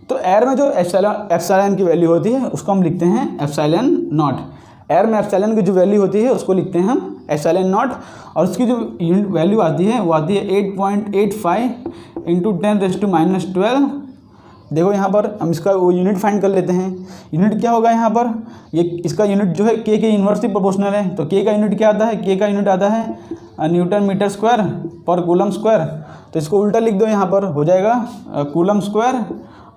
तो एयर में जो एप्सिलॉन की वैल्यू होती है उसको हम लिखते हैं एप्सिलॉन नॉट। एयर में एप्सिलॉन की जो वैल्यू होती है उसको लिखते हैं हम एप्सिलॉन नॉट, और उसकी जो यूनिट वैल्यू आती है वो आती है 8.85 इंटू 10⁻12। देखो यहाँ पर हम इसका वो यूनिट फाइंड कर लेते हैं। यूनिट क्या होगा यहाँ पर, ये इसका यूनिट जो है के इन्वर्सली प्रोपोर्शनल है, तो के का यूनिट क्या आता है, के का यूनिट आता है न्यूटन मीटर स्क्वायर पर कूलम स्क्वायर। तो इसको उल्टा लिख दो, यहाँ पर हो जाएगा coulomb square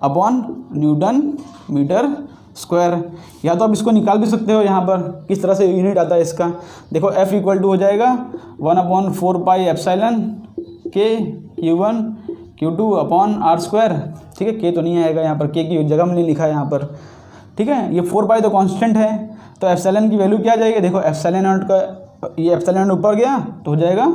upon newton metre square. या तो आप इसको निकाल भी सकते हो यहाँ पर किस तरह से यूनिट आता है इसका। देखो F इक्वल टू हो जाएगा 1/4 पाई एप्सिलॉन के Q1 Q2 upon are square. ठीक है, के तो नहीं आएगा यहाँ पर, के की जगह में नहीं लिखा है यहाँ पर। ठीक है, ये 4 पाई तो कांस्टेंट है, तो एप्सिलॉन की वैल्यू क्या आ जाएगी, देखो एप्सिलॉन नॉट का ये एप्सिलॉन ऊपर गया तो हो जाएगा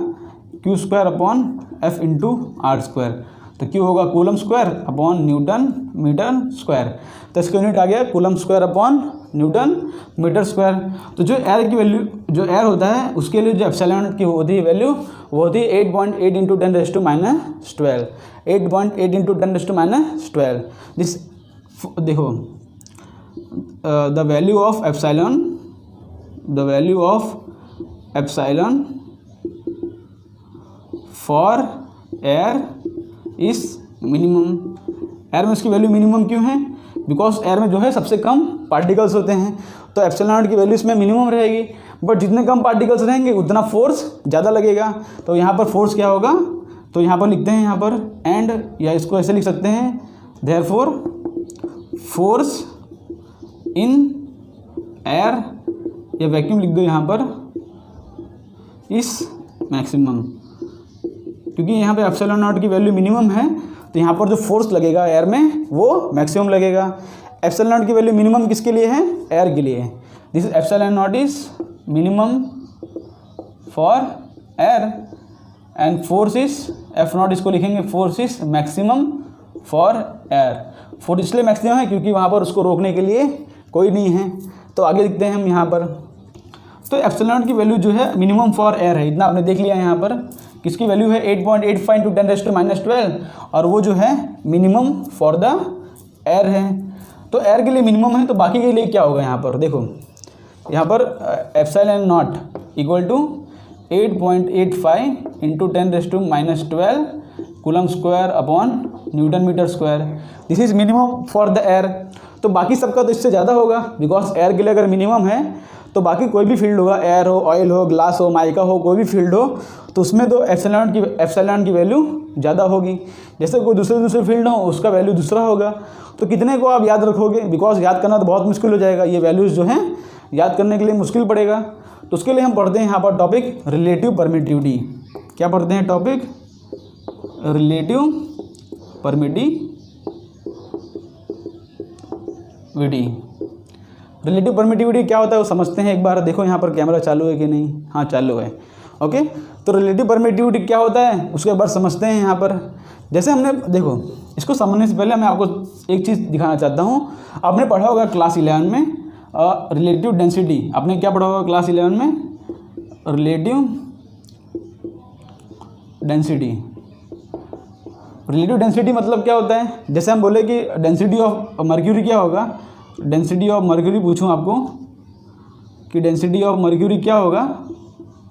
Q square upon F into R square. तो Q होगा coulomb square upon newton metre square. तो इसका यूनिट आ गया coulomb square upon newton metre square. तो जो एयर की वैल्यू, जो एयर होता है उसके लिए जो एप्सिलॉन की होती है वैल्यू वो होती है 8.8 इंटू 10⁻12। 8.8 इंटू 10⁻12। दिस देखो the value of epsilon, the value of epsilon for air is minimum. Air में उसकी वैल्यू मिनिमम क्यों है, बिकॉज एयर में जो है सबसे कम पार्टिकल्स होते हैं, तो एप्सिलॉन नॉट की वैल्यू इसमें मिनिमम रहेगी। बट जितने कम पार्टिकल्स रहेंगे उतना फोर्स ज़्यादा लगेगा। तो यहाँ पर फोर्स क्या होगा, तो यहाँ पर लिखते हैं यहाँ पर एंड, या इसको ऐसे लिख सकते हैं देयरफॉर फोर्स इन एयर, या वैक्यूम लिख दो यहाँ पर इस मैक्सिमम, क्योंकि यहाँ पे एप्सिलॉन नॉट की वैल्यू मिनिमम है तो यहाँ पर जो फोर्स लगेगा एयर में वो मैक्सिमम लगेगा। एप्सिलॉन नॉट की वैल्यू मिनिमम किसके लिए है, एयर के लिए। This epsilon not is minimum for air and force is F not, इसको लिखेंगे force is maximum for air. Force इसलिए मैक्सिमम है क्योंकि वहाँ पर उसको रोकने के लिए कोई नहीं है। तो आगे लिखते हैं हम यहाँ पर, तो एप्सिलॉन नॉट की वैल्यू जो है मिनिमम फॉर एयर है, इतना आपने देख लिया यहाँ पर। किसकी वैल्यू है 8.85 इंटू 10⁻12, और वो जो है मिनिमम फॉर द एयर है। तो एयर के लिए मिनिमम है, तो बाकी के लिए क्या होगा यहाँ पर, देखो यहाँ पर epsilon nought equal to 8.85 into 10⁻12 coulomb square upon newton metre square. This is minimum for the air. तो बाकी सबका तो इससे ज़्यादा होगा, बिकॉज एयर के लिए अगर मिनिमम है तो बाकी कोई भी फील्ड होगा, एयर हो, ऑयल हो, ग्लास हो, माइका हो, कोई भी फील्ड हो, तो उसमें तो एप्सिलॉन की वैल्यू ज़्यादा होगी। जैसे कोई दूसरे फील्ड हो उसका वैल्यू दूसरा होगा। तो कितने को आप याद रखोगे, बिकॉज याद करना तो बहुत मुश्किल हो जाएगा, ये वैल्यूज़ जो हैं याद करने के लिए मुश्किल पड़ेगा। तो उसके लिए हम पढ़ते हैं यहाँ पर टॉपिक रिलेटिव परमिटिविटी। क्या पढ़ते हैं, topic relative permittivity. Relative permittivity क्या होता है वो समझते हैं एक बार। देखो यहाँ पर कैमरा चालू है कि नहीं, हाँ चालू है, ओके। तो रिलेटिव परमिटिविटी क्या होता है उसके बार समझते हैं यहाँ पर। जैसे हमने देखो, इसको समझने से पहले मैं आपको एक चीज़ दिखाना चाहता हूँ। आपने पढ़ा होगा क्लास 11 में रिलेटिव डेंसिटी। आपने क्या पढ़ा होगा क्लास 11 में, रिलेटिव डेंसिटी। रिलेटिव डेंसिटी मतलब क्या होता है, जैसे हम बोले कि डेंसिटी ऑफ मर्क्यूरी क्या होगा, डेंसिटी ऑफ मर्क्यूरी पूछूं आपको कि डेंसिटी ऑफ मर्क्यूरी क्या होगा,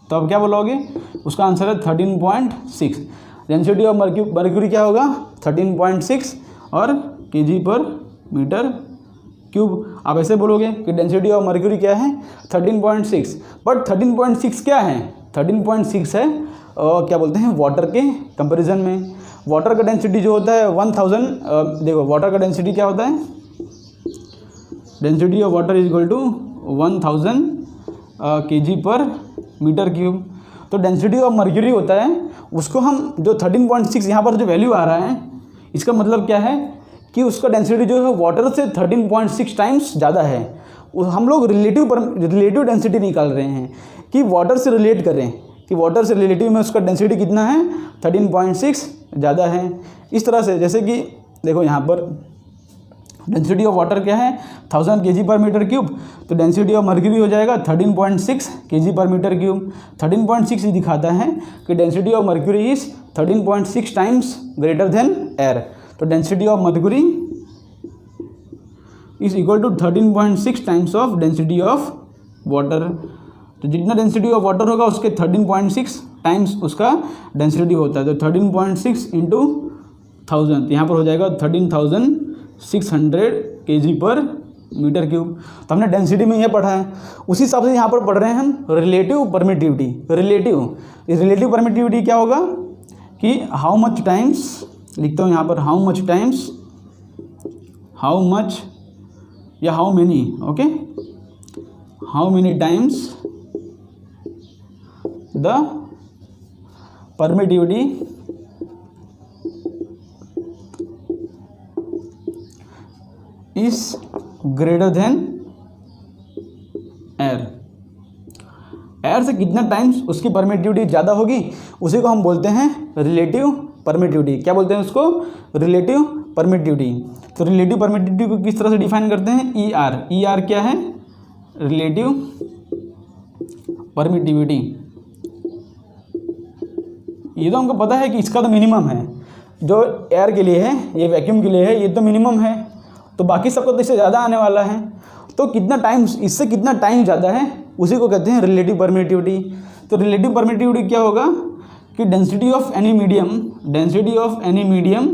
तो आप क्या बोलोगे, उसका आंसर है 13.6। डेंसिटी ऑफ मर्क्यूरी क्या होगा, 13.6 और kg पर मीटर क्यूब। आप ऐसे बोलोगे कि डेंसिटी ऑफ मर्क्यूरी क्या है, 13.6। बट 13.6 क्या है, 13.6 है क्या बोलते हैं वाटर के कंपैरिजन में। वाटर का डेंसिटी जो होता है 1000, देखो वाटर का डेंसिटी क्या होता है, density of water is equal to 1000 kg per metre cube. तो डेंसिटी ऑफ मर्क्यूरी होता है, उसको हम जो 13.6 यहाँ पर जो वैल्यू आ रहा है, इसका मतलब क्या है कि उसका डेंसिटी जो है वाटर से 13.6 टाइम्स ज़्यादा है। हम लोग रिलेटिव डेंसिटी निकाल रहे हैं कि वाटर से रिलेट करें कि वाटर से रिलेटिव में उसका डेंसिटी कितना है, 13.6 ज़्यादा है। इस तरह से जैसे कि देखो यहाँ पर डेंसिटी ऑफ वाटर क्या है 1000 kg पर मीटर क्यूब, तो डेंसिटी ऑफ मर्क्यूरी हो जाएगा 13.6 kg पर मीटर क्यूब। 13.6 ही दिखाता है कि density of mercury is 13.6 times greater than air. तो density of mercury is equal to 13.6 times of density of water. तो जितना डेंसिटी ऑफ वाटर होगा उसके 13.6 टाइम्स उसका डेंसिटी होता है। तो 13.6 इंटू 1000, यहाँ पर हो जाएगा 13,600 kg पर मीटर क्यूब। तो हमने डेंसिटी में ये पढ़ा है, उसी हिसाब से यहाँ पर पढ़ रहे हैं हम रिलेटिव परमिटिविटी। इस रिलेटिव परमिटिविटी क्या होगा कि हाउ मच टाइम्स, लिखता हूँ यहाँ पर हाउ मच या how many, okay, how many times the permittivity is greater than air से कितना टाइम्स उसकी परमिटिविटी ज़्यादा होगी उसी को हम बोलते हैं रिलेटिव परमिटिविटी। क्या बोलते हैं उसको? Relative permittivity. तो रिलेटिव परमिटिविटी को किस तरह से डिफाइन करते हैं? ई आर क्या है? Relative permittivity. ये तो हमको पता है कि इसका तो मिनिमम है, जो एयर के लिए है, ये वैक्यूम के लिए है, ये तो मिनिमम है, तो बाकी सबको तो इससे ज़्यादा आने वाला है। तो कितना टाइम, इससे कितना टाइम ज़्यादा है उसी को कहते हैं रिलेटिव परमिटिविटी। तो रिलेटिव परमिटिविटी क्या होगा कि density of any medium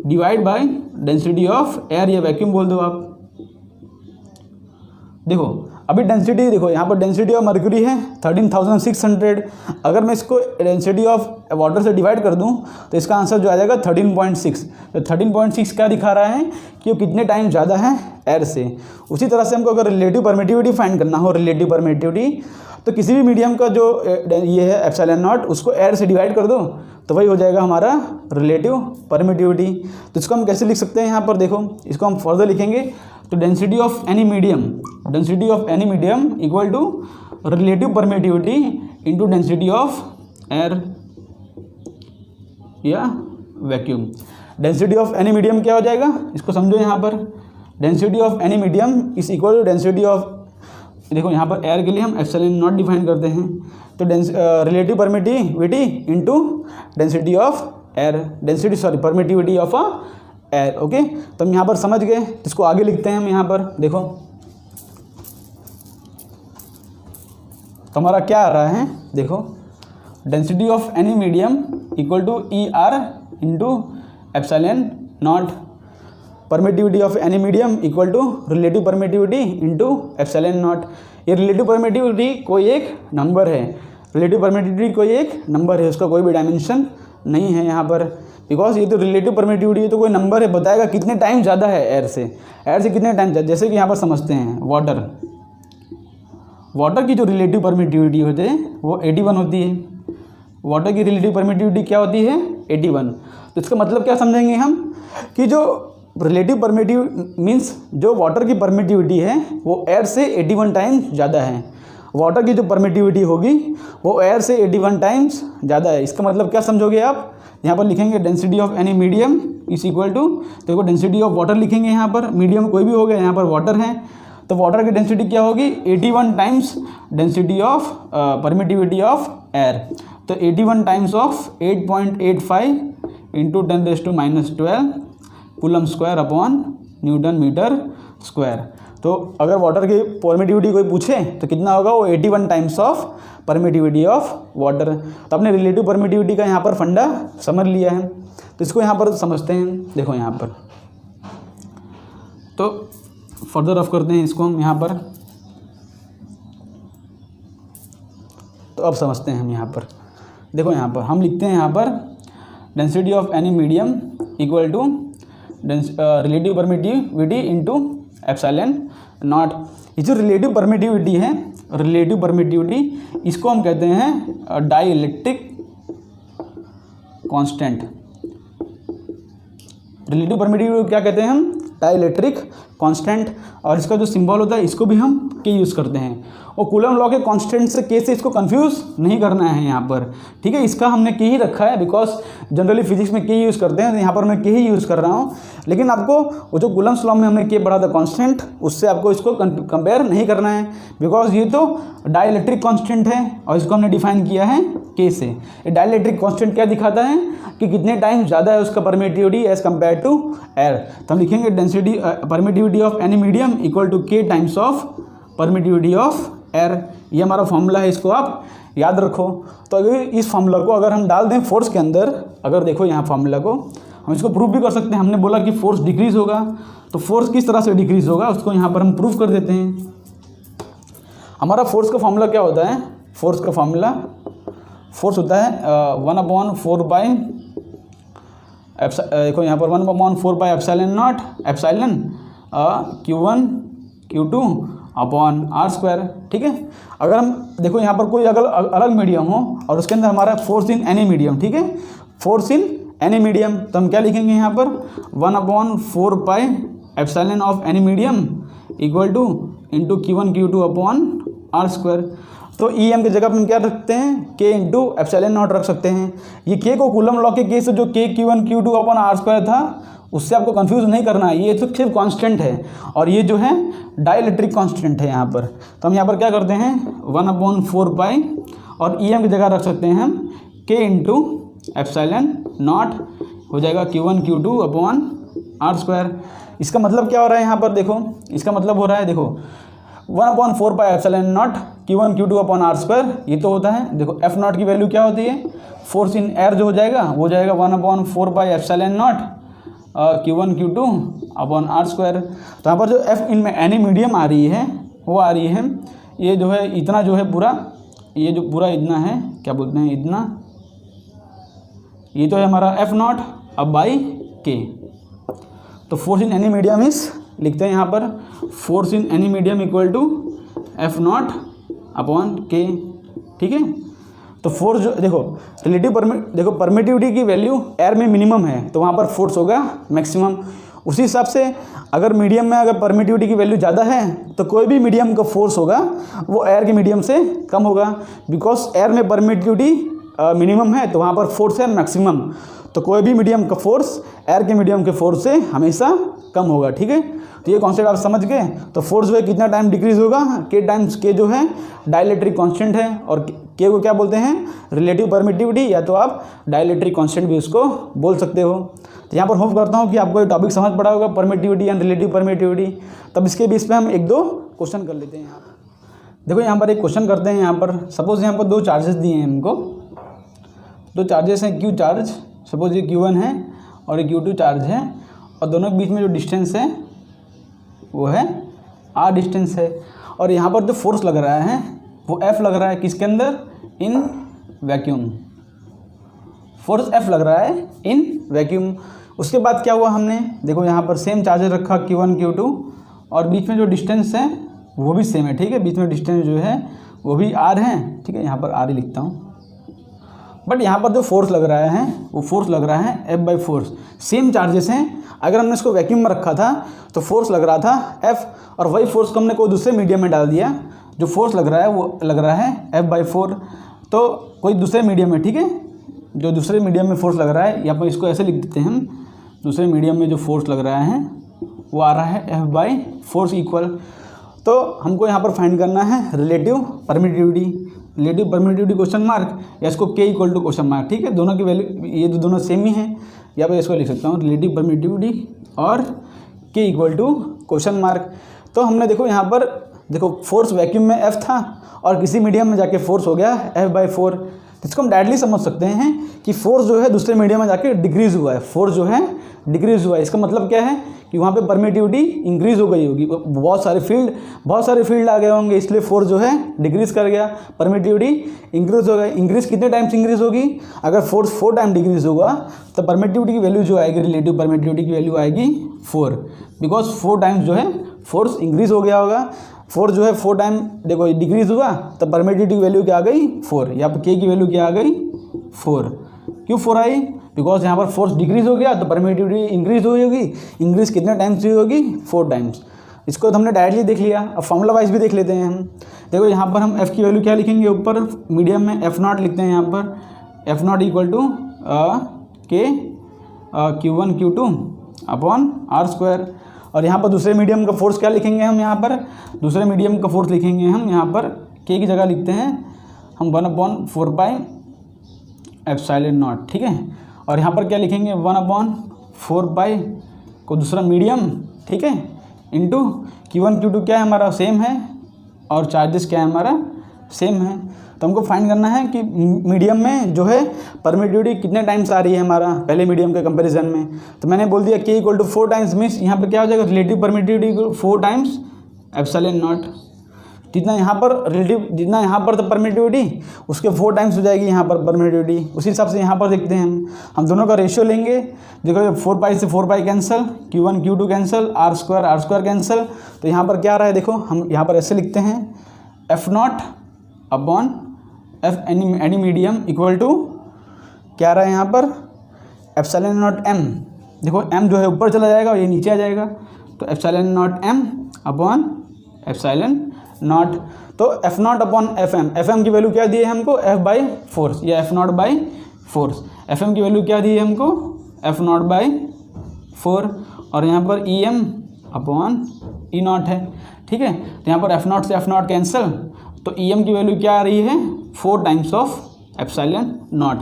divide by density of air या वैक्यूम बोल दो आप। देखो अभी डेंसिटी, देखो यहाँ पर डेंसिटी ऑफ मर्क्यूरी है 13,600। अगर मैं इसको डेंसिटी ऑफ वाटर से डिवाइड कर दूँ तो इसका आंसर जो आ जाएगा 13.6। तो 13.6 क्या दिखा रहा है कि वो कितने टाइम ज़्यादा है एयर से। उसी तरह से हमको अगर रिलेटिव परमिटिविटी फाइंड करना हो, रिलेटिव परमिटिविटी, तो किसी भी मीडियम का जो ये है एप्सिलॉन नॉट, उसको एयर से डिवाइड कर दो तो वही हो जाएगा हमारा रिलेटिव परमिटिविटी। तो इसको हम कैसे लिख सकते हैं? यहाँ पर देखो, इसको हम फर्दर लिखेंगे तो density of any medium equal to relative permittivity into density of air या vacuum. Density of any medium क्या हो जाएगा इसको समझो। यहाँ पर density of any medium is equal to density of, देखो यहाँ पर एयर के लिए हम एप्सिलॉन नॉट डिफाइन करते हैं, तो relative permittivity into density of air, permittivity of air. Okay, तो हम यहाँ पर समझ गए। इसको आगे लिखते हैं हम यहाँ पर। देखो तो हमारा क्या आ रहा है, देखो density of any medium equal to E R into epsilon nought, permittivity of any medium equal to relative permittivity into epsilon nought. ये रिलेटिव परमिटिविटी कोई एक नंबर है, उसका कोई भी डायमेंशन नहीं है यहाँ पर, बिकॉज ये तो रिलेटिव परमिटिविटी है तो कोई नंबर है, बताएगा कितने टाइम ज़्यादा है एयर से कितने टाइम ज़्यादा। जैसे कि यहाँ पर समझते हैं वाटर की जो रिलेटिव परमिटिविटी होती है वो 81 होती है। वाटर की रिलेटिव परमिटिविटी क्या होती है? 81। तो इसका मतलब क्या समझेंगे हम कि जो रिलेटिव परमिटिव मीन्स जो वाटर की परमिटिविटी है वो एयर से 81 टाइम्स ज़्यादा है। वाटर की जो परमिटिविटी होगी वो एयर से 81 टाइम्स ज़्यादा है। इसका मतलब क्या समझोगे आप? यहाँ पर लिखेंगे density of any medium is equal to, देखो डेंसिटी ऑफ वाटर लिखेंगे यहाँ पर, मीडियम कोई भी हो गया, यहाँ पर वाटर है तो वाटर की डेंसिटी क्या होगी? 81 times density of permittivity of air. तो 81 times of 8.85 into 10⁻⁻12 coulomb square upon newton metre square. तो अगर वाटर की परमिटिविटी कोई पूछे तो कितना होगा? वो 81 times of permittivity of water. तो आपने रिलेटिव परमिटिविटी का यहाँ पर फंडा समझ लिया है, तो इसको यहाँ पर समझते हैं। देखो यहाँ पर तो फर्दर ऑफ करते हैं इसको हम यहाँ पर, तो अब समझते हैं हम यहाँ पर। देखो यहाँ पर हम लिखते हैं यहाँ पर density of any medium equal to relative permittivity into epsilon nought. ये जो रिलेटिव परमिटिविटी है, रिलेटिव परमिटिविटी इसको हम कहते हैं डाइलेक्ट्रिक कांस्टेंट। रिलेटिव परमिटिविटी क्या कहते हैं हम? Dielectric constant. और इसका जो सिंबल होता है इसको भी हम के यूज़ करते हैं। और कूलम लॉ के कांस्टेंट से के से इसको कंफ्यूज नहीं करना है यहाँ पर, ठीक है। इसका हमने के ही रखा है बिकॉज जनरली फिजिक्स में के यूज़ करते हैं, तो यहाँ पर मैं के ही यूज़ कर रहा हूँ। लेकिन आपको वो जो कूलम्स लॉ में हमने के पढ़ा था कांस्टेंट, उससे आपको इसको कंपेयर नहीं करना है बिकॉज ये तो डाइलेक्ट्रिक कांस्टेंट है और इसको हमने डिफाइन किया है के से। ये डाइलेक्ट्रिक कांस्टेंट क्या दिखाता है कि कितने टाइम ज़्यादा है उसका permittivity as compare to air. तो हम लिखेंगे density permittivity of any medium equal to k times of permittivity of air. ये हमारा फॉर्मूला है, इसको आप याद रखो। तो अगर इस फॉर्मूला को अगर हम डाल दें फोर्स के अंदर, अगर देखो यहाँ फॉर्मूला को हम इसको प्रूव भी कर सकते हैं। हमने बोला कि फोर्स डिक्रीज होगा, तो फोर्स किस तरह से डिक्रीज होगा उसको यहाँ पर हम प्रूव कर देते हैं। हमारा फोर्स का फॉर्मूला क्या होता है? फोर्स का फॉर्मूला, फोर्स होता है 1/4 देखो यहाँ पर 1/4 epsilon not epsilon Q1 Q2 upon R²। ठीक है, अगर हम देखो यहाँ पर कोई अगर अलग मीडियम हो और उसके अंदर हमारा फोर्स इन एनी मीडियम, ठीक है, फोर्स इन एनी मीडियम, तो हम क्या लिखेंगे यहाँ पर 1/4 epsilon of any medium equal two into Q1 Q2 upon R²। तो ई एम की जगह पर हम क्या रखते हैं? के इंटू एप्सिलॉन नॉट रख सकते हैं। ये के को कूलम लॉ के केस से जो के Q1 Q2 अपॉन R² था उससे आपको कंफ्यूज नहीं करना है, ये तो सिर्फ कांस्टेंट है और ये जो है डाइलेक्ट्रिक कांस्टेंट है यहाँ पर। तो हम यहाँ पर क्या करते हैं 1/4 और ई एम की जगह रख सकते हैं हम के इंटू एप्सिलॉन नॉट, हो जाएगा Q1 Q2 अपॉन R²। इसका मतलब क्या हो रहा है यहाँ पर? देखो इसका मतलब हो रहा है, देखो 1/4 epsilon not Q1 Q2 upon R², ये तो होता है। देखो एफ नॉट की वैल्यू क्या होती है? फोर्स इन एयर जो हो जाएगा वो जाएगा 1/4 epsilon not Q1 Q2 upon R²। तो यहाँ पर जो एफ इन में एनी मीडियम आ रही है वो आ रही है, ये जो है इतना जो है पूरा, ये जो पूरा इतना है, क्या बोलते हैं इतना, ये तो है हमारा एफ नॉट अब बाई के। तो फोर्स इन एनी मीडियम इस लिखते हैं यहाँ पर force in any medium equal to F nought upon K. ठीक है, तो फोर्स जो देखो देखो परमिटिविटी की वैल्यू एयर में मिनिमम है तो वहाँ पर फोर्स होगा मैक्सिमम। उसी हिसाब से अगर मीडियम में अगर परमिटिविटी की वैल्यू ज़्यादा है तो कोई भी मीडियम का फोर्स होगा वो एयर के मीडियम से कम होगा, बिकॉज एयर में परमिटिविटी मिनिमम है तो वहाँ पर फोर्स है मैक्सिमम। तो कोई भी मीडियम का फोर्स एयर के मीडियम के फोर्स से हमेशा कम होगा। ठीक है, तो ये कॉन्सेप्ट आप समझ गए। तो फोर्स जो है कितना टाइम डिक्रीज होगा? के टाइम्स के जो है डाइलेक्ट्रिक कांस्टेंट है और के को क्या बोलते हैं? रिलेटिव परमिटिविटी, या तो आप डाइलेक्ट्रिक कांस्टेंट भी उसको बोल सकते हो। तो यहाँ पर होप करता हूँ कि आपको ये टॉपिक समझ पड़ा होगा, परमिटिविटी एंड रिलेटिव परमिटिविटी। तब इसके बेस पे हम एक दो क्वेश्चन कर लेते हैं। यहाँ देखो यहाँ पर एक क्वेश्चन करते हैं। यहाँ पर सपोज यहाँ पर दो चार्जेस दिए हैं हमको, दो चार्जेस हैं Q चार्ज, सपोज ये Q1 है और ये Q2 चार्ज है, और दोनों के बीच में जो डिस्टेंस है वो है R डिस्टेंस है। और यहाँ पर जो फोर्स लग रहा है वो F लग रहा है, किसके अंदर? In vacuum. फोर्स F लग रहा है इन वैक्यूम। उसके बाद क्या हुआ, हमने देखो यहाँ पर सेम चार्जर रखा Q1 Q2 और बीच में जो डिस्टेंस है वो भी सेम है। ठीक है, बीच में डिस्टेंस जो है वो भी R है। ठीक है, यहाँ पर R ही लिखता हूँ। बट यहाँ पर जो फोर्स लग रहा है वो फोर्स लग रहा है F/4। सेम चार्जेस हैं, अगर हमने इसको वैक्यूम में रखा था तो फोर्स लग रहा था F, और वही फोर्स को हमने कोई दूसरे मीडियम में डाल दिया, जो फोर्स लग रहा है वो लग रहा है F/4। तो कोई दूसरे मीडियम में, ठीक है, जो दूसरे मीडियम में फोर्स लग रहा है, यहाँ पर इसको ऐसे लिख देते हैं हम, दूसरे मीडियम में जो फोर्स लग रहा है वो आ रहा है F/4 इक्वल। तो हमको यहाँ पर फाइंड करना है relative permittivity. Relative permittivity question mark, या इसको K equal to question mark. ठीक है, दोनों की वैल्यू ये तो दोनों सेम ही हैं, यहाँ पर इसको लिख सकता हूँ रिलेटिव परमिटिविटी और K equal to question mark. तो हमने देखो यहाँ पर देखो फोर्स वैक्यूम में F था और किसी मीडियम में जाके फोर्स हो गया F/4। इसको हम डायरेक्टली समझ सकते हैं कि फोर्स जो है दूसरे मीडियम में जाके डिक्रीज हुआ है, फोर्स जो है डिक्रीज हुआ है। इसका मतलब क्या है कि वहाँ पे परमिटिविटी इंक्रीज हो गई होगी, बहुत सारे फील्ड आ गए होंगे, इसलिए फोर्स जो है डिक्रीज कर गया, परमिटिविटी इंक्रीज हो गई। इंक्रीज कितने टाइम्स इंक्रीज होगी? अगर फोर्स 4 टाइम डिक्रीज होगा तो परमिटिविटी की वैल्यू जो आएगी, रिलेटिव परमिटिविटी की वैल्यू आएगी 4, बिकॉज 4 टाइम्स जो है फोर्स इंक्रीज हो गया होगा। फोर्स जो है 4 टाइम देखो डिक्रीज हुआ तो परमिटिविटी की वैल्यू क्या आ गई? 4। यहाँ पर K की वैल्यू क्या आ गई? 4। क्यों 4 आई? बिकॉज यहाँ पर फोर्स डिक्रीज हो गया तो परमिटिविटी इंक्रीज हुई होगी। इंक्रीज कितने टाइम्स हुई होगी? 4 टाइम्स। इसको तो हमने डायरेक्टली देख लिया, अब फॉर्मूला वाइज भी देख लेते हैं हम। देखो यहाँ पर हम F की वैल्यू क्या लिखेंगे? ऊपर मीडियम में F0 लिखते हैं, यहाँ पर F0 equal to K Q1 Q2 upon R²। और यहाँ पर दूसरे मीडियम का फोर्स क्या लिखेंगे हम? यहाँ पर दूसरे मीडियम का फोर्स लिखेंगे हम, यहाँ पर K की जगह लिखते हैं हम 1/4 एप्सिलॉन नॉट, ठीक है। और यहाँ पर क्या लिखेंगे 1/4 को दूसरा मीडियम, ठीक है, इंटू Q1 Q2 क्या है हमारा सेम है और चार्जेस क्या है हमारा सेम है। तो हमको फाइंड करना है कि मीडियम में जो है परमिटिविटी कितने टाइम्स आ रही है हमारा पहले मीडियम के कंपैरिजन में। तो मैंने बोल दिया K = 4 टाइम्स मीन्स यहाँ पर क्या हो जाएगा relative permittivity 4 times epsilon not. जितना यहाँ पर रिलेटिव, जितना यहाँ पर तो परमिटिविटी उसके 4 टाइम्स हो जाएगी यहाँ पर परमिटिविटी। उसी हिसाब से यहाँ पर देखते हैं हम दोनों का रेशियो लेंगे। देखो 4 से 4 cancel, Q1 Q2 cancel, R² cancel. तो यहाँ पर क्या आ रहा है देखो, हम यहाँ पर ऐसे लिखते हैं F0/F any medium equal to क्या आ रहा है यहाँ पर एप्सिलॉन नॉट m। देखो m जो है ऊपर चला जाएगा और ये नीचे आ जाएगा, तो epsilon not m upon epsilon not. तो F0/Fm, Fm की वैल्यू क्या दी है हमको F/4 या F0/4। Fm की वैल्यू क्या दी है हमको F0/4 और यहाँ पर Em/E0 है, ठीक है। तो यहाँ पर F0 से F0 कैंसिल, तो Em की वैल्यू क्या आ रही है 4 times of epsilon not.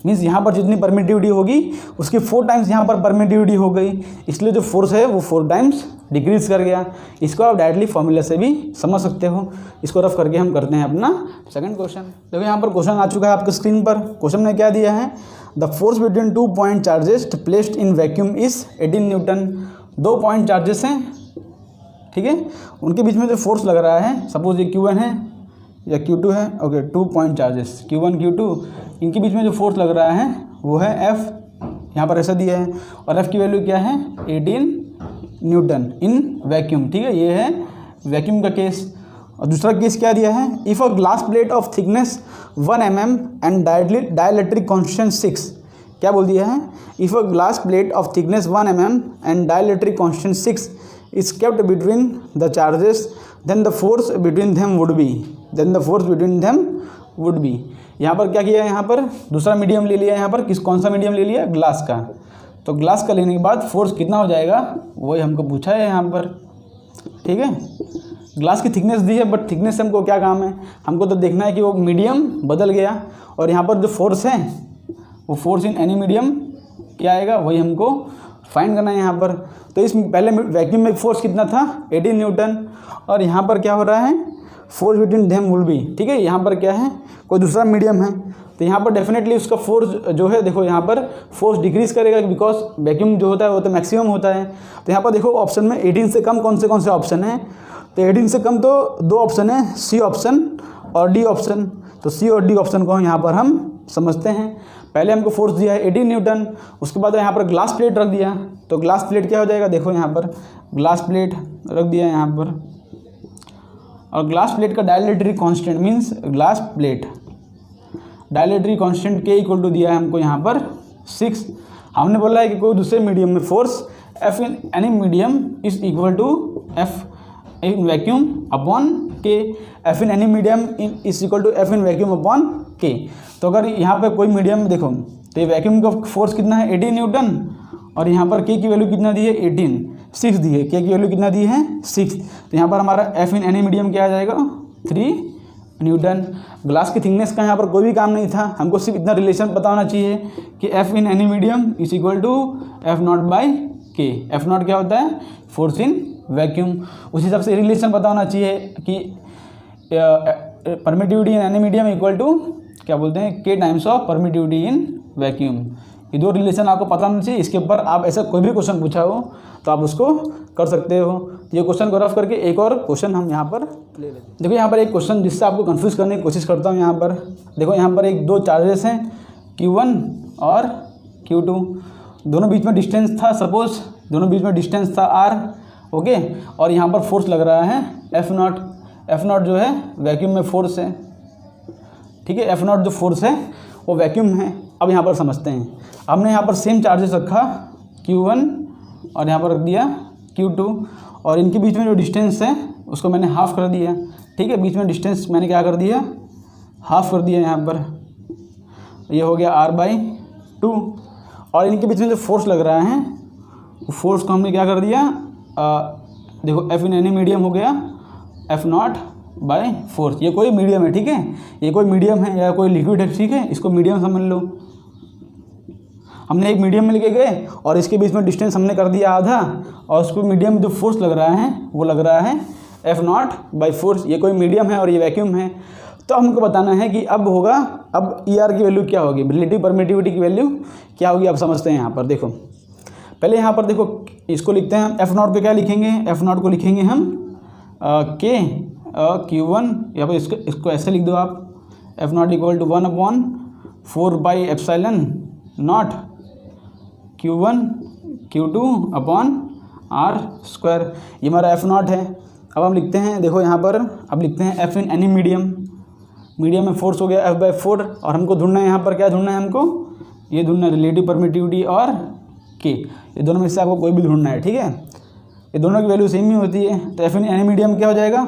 Means यहाँ पर जितनी परमिटिविटी होगी उसकी 4 टाइम्स यहाँ पर परमिटिविटी हो गई, इसलिए जो फोर्स है वो 4 टाइम्स डिक्रीज कर गया। इसको आप डायरेक्टली फॉर्मूला से भी समझ सकते हो। इसको रफ करके हम करते हैं अपना सेकंड क्वेश्चन। देखो यहाँ पर क्वेश्चन आ चुका है आपके स्क्रीन पर। क्वेश्चन में क्या दिया है, the force between 2 point charges placed in vacuum is 18 Newton. 2 point charges हैं, ठीक है, उनके बीच में जो फोर्स लग रहा है, सपोज ये Q1 है या Q2 है, okay 2 point charges Q1 Q2, इनके बीच में जो फोर्स लग रहा है वो है F, यहाँ पर ऐसा दिया है, और F की वैल्यू क्या है 18 न्यूटन इन वैक्यूम, ठीक है, ये है वैक्यूम का केस। और दूसरा केस क्या दिया है, if a glass plate of thickness 1 mm and dielectric constant 6। क्या बोल दिया है, if a glass plate of thickness 1 mm and dielectric constant 6 is kept between the charges, then the force between them would be। यहाँ पर क्या किया है, यहाँ पर दूसरा मीडियम ले लिया, यहाँ पर कौन सा मीडियम ले लिया, ग्लास का। तो ग्लास का लेने के बाद फोर्स कितना हो जाएगा वही हमको पूछा है यहाँ पर, ठीक है। ग्लास की थिकनेस दी है, बट थिकनेस से हमको क्या काम है, हमको तो देखना है कि वो मीडियम बदल गया, और यहाँ पर जो फोर्स है वो फोर्स इन एनी मीडियम क्या आएगा वही हमको फाइंड करना है यहाँ पर। तो इस पहले वैक्यूम में फोर्स कितना था 18 न्यूटन, और यहाँ पर क्या हो रहा है force between them will be, ठीक है। यहाँ पर क्या है कोई दूसरा मीडियम है, तो यहाँ पर डेफिनेटली उसका फोर्स जो है, देखो यहाँ पर फोर्स डिक्रीज करेगा, बिकॉज वैक्यूम जो होता है वो तो मैक्सिमम होता है। तो यहाँ पर देखो ऑप्शन में 18 से कम कौन से ऑप्शन है, तो 18 से कम तो 2 ऑप्शन है, सी ऑप्शन और डी ऑप्शन। तो सी और डी ऑप्शन को यहाँ पर हम समझते हैं। पहले हमको फोर्स दिया है 18 न्यूटन, उसके बाद यहाँ पर ग्लास प्लेट रख दिया, तो ग्लास प्लेट क्या हो जाएगा, देखो यहाँ पर ग्लास प्लेट रख दिया यहाँ पर, और ग्लास प्लेट का dielectric constant means glass plate dielectric constant K equal to दिया है हमको यहाँ पर 6। हमने बोला है कि कोई दूसरे मीडियम में force F in any medium is equal to F in vacuum upon K। F in any medium is equal to F in vacuum upon K। तो अगर यहाँ पर कोई मीडियम देखो, तो ये वैक्यूम का फोर्स कितना है 18 न्यूटन, और यहाँ पर K की वैल्यू कितना दी है 6 दी है, K की वैल्यू कितना दी है 6। तो यहाँ पर हमारा F इन एनी मीडियम क्या आ जाएगा 3 न्यूटन। ग्लास की थिकनेस का यहाँ पर कोई भी काम नहीं था, हमको सिर्फ इतना रिलेशन पता होना चाहिए कि F in any medium is equal to F0/K। F0 क्या होता है फोर्स इन वैक्यूम। उस हिसाब से रिलेशन पता होना चाहिए कि permittivity in any medium equal to क्या बोलते हैं K times of permittivity in vacuum. ये 2 रिलेशन आपको पता होना चाहिए। इसके ऊपर आप ऐसा कोई भी क्वेश्चन पूछा हो तो आप उसको कर सकते हो। तो ये क्वेश्चन को रफ करके एक और क्वेश्चन हम यहाँ पर ले लेते हैं। देखो यहाँ पर एक क्वेश्चन जिससे आपको कंफ्यूज करने की कोशिश करता हूँ। यहाँ पर देखो, यहाँ पर 2 चार्जेस हैं Q1 और Q2, दोनों बीच में डिस्टेंस था, सपोज दोनों बीच में डिस्टेंस था R, ओके। और यहाँ पर फोर्स लग रहा है F0। F0 जो है वैक्यूम में फोर्स है, ठीक है। F0 जो फोर्स है वो वैक्यूम है। अब यहाँ पर समझते हैं, हमने यहाँ पर सेम चार्जेस रखा Q1 और यहाँ पर रख दिया Q2, और इनके बीच में जो डिस्टेंस है उसको मैंने हाफ कर दिया, ठीक है। बीच में डिस्टेंस मैंने क्या कर दिया हाफ कर दिया यहाँ पर, ये हो गया R/2। और इनके बीच में जो फोर्स लग रहा है वो फोर्स को हमने क्या कर दिया, देखो F इन एनी मीडियम हो गया F0/4। ये कोई मीडियम है, ठीक है, ये कोई मीडियम है या कोई लिक्विड है, ठीक है, इसको मीडियम समझ लो, हमने एक मीडियम में लेके गए और इसके बीच में डिस्टेंस हमने कर दिया आधा, और उसको मीडियम में जो फोर्स लग रहा है वो लग रहा है F0/4। ये कोई मीडियम है और ये वैक्यूम है। तो हमको बताना है कि अब होगा, अब ER की वैल्यू क्या होगी, रिलेटिव परमिटिविटी की वैल्यू क्या होगी। आप समझते हैं यहाँ पर देखो, पहले यहाँ पर देखो इसको लिखते हैं हम F0 पे क्या लिखेंगे, F0 को लिखेंगे हम K Q1, या फिर इसको ऐसे लिख दो आप, F0 = 1/4πε0 Q1 Q2 R²। ये हमारा F0 है। अब हम लिखते हैं, देखो यहाँ पर अब लिखते हैं F in any medium. Medium में फोर्स हो गया F/4, और हमको ढूंढना है यहाँ पर क्या ढूंढना है हमको, ये ढूंढना है रिलेटिव परमिटिविटी और K। ये दोनों में से आपको कोई भी ढूंढना है, ठीक है। ये दोनों की वैल्यू सेम ही होती है। तो F इन एनी मीडियम क्या हो जाएगा,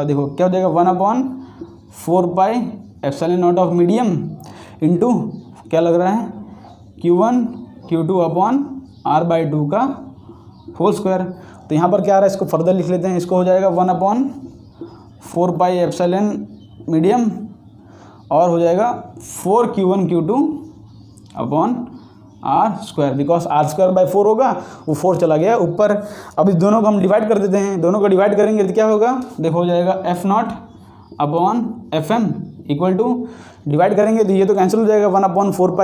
देखो क्या हो जाएगा, 1/4πε0 ऑफ मीडियम इंटू क्या लग रहा है Q1 Q2 R/2 का होल स्क्वायर। तो यहाँ पर क्या आ रहा है, इसको फर्दर लिख लेते हैं। इसको हो जाएगा 1/4πε मीडियम, और हो जाएगा 4Q1 Q2 R², because R²/4 होगा, वो 4 चला गया ऊपर। अब इस दोनों को हम डिवाइड कर देते हैं। दोनों को डिवाइड करेंगे तो क्या होगा, देखो हो जाएगा F0/FM इक्वल टू, डिवाइड करेंगे तो ये तो कैंसिल हो जाएगा, 1/4π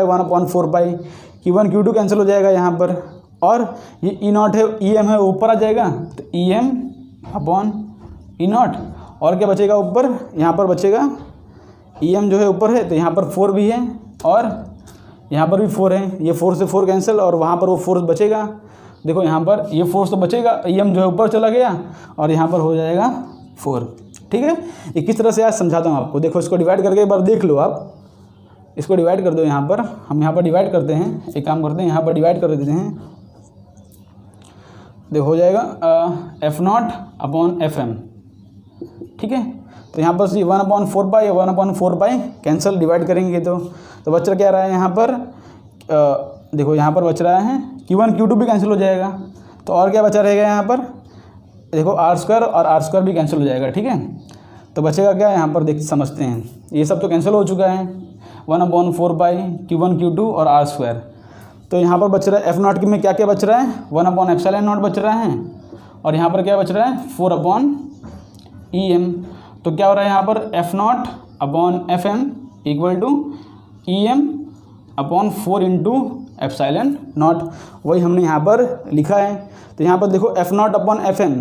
Q1 Q2 कैंसिल हो जाएगा यहाँ पर, और ये E0 है, EM है, ऊपर आ जाएगा तो EM/E0। और क्या बचेगा ऊपर, यहाँ पर बचेगा EM जो है ऊपर है, तो यहाँ पर 4 भी है और यहाँ पर भी 4 है। ये 4 से 4 कैंसिल, और वहाँ पर वो फोर्स बचेगा। देखो यहाँ पर ये फोर्स तो बचेगा, EM जो है ऊपर चला गया, और यहाँ पर हो जाएगा 4। ठीक है, ये किस तरह से आज समझाता हूँ आपको। देखो इसको डिवाइड करके एक बार देख लो आप, इसको डिवाइड कर दो। यहाँ पर हम यहाँ पर डिवाइड करते हैं, एक काम करते हैं यहाँ पर डिवाइड कर देते हैं। देखो हो जाएगा F0/FM, ठीक है। तो यहाँ पर 1/4π या 1/4π कैंसिल, डिवाइड करेंगे तो बच क्या रहा है यहाँ पर, देखो यहाँ पर बच रहा है Q1 Q2 भी कैंसिल हो जाएगा, तो और क्या बचा रहेगा यहाँ पर, देखो R² और R² भी कैंसिल हो जाएगा, ठीक है। तो बचेगा क्या यहाँ पर, देख समझते हैं। ये सब तो कैंसिल हो चुका है, 1/4π Q1 Q2 और R²। तो यहाँ पर बच रहा है F0 में क्या क्या बच रहा है, 1/ε0 बच रहा है, और यहाँ पर क्या बच रहा है 4/EM। तो क्या हो रहा है यहाँ पर, F0/FM इक्वल टू EM/4 × ε0। वही हमने यहाँ पर लिखा है। तो यहाँ पर देखो F0/FM,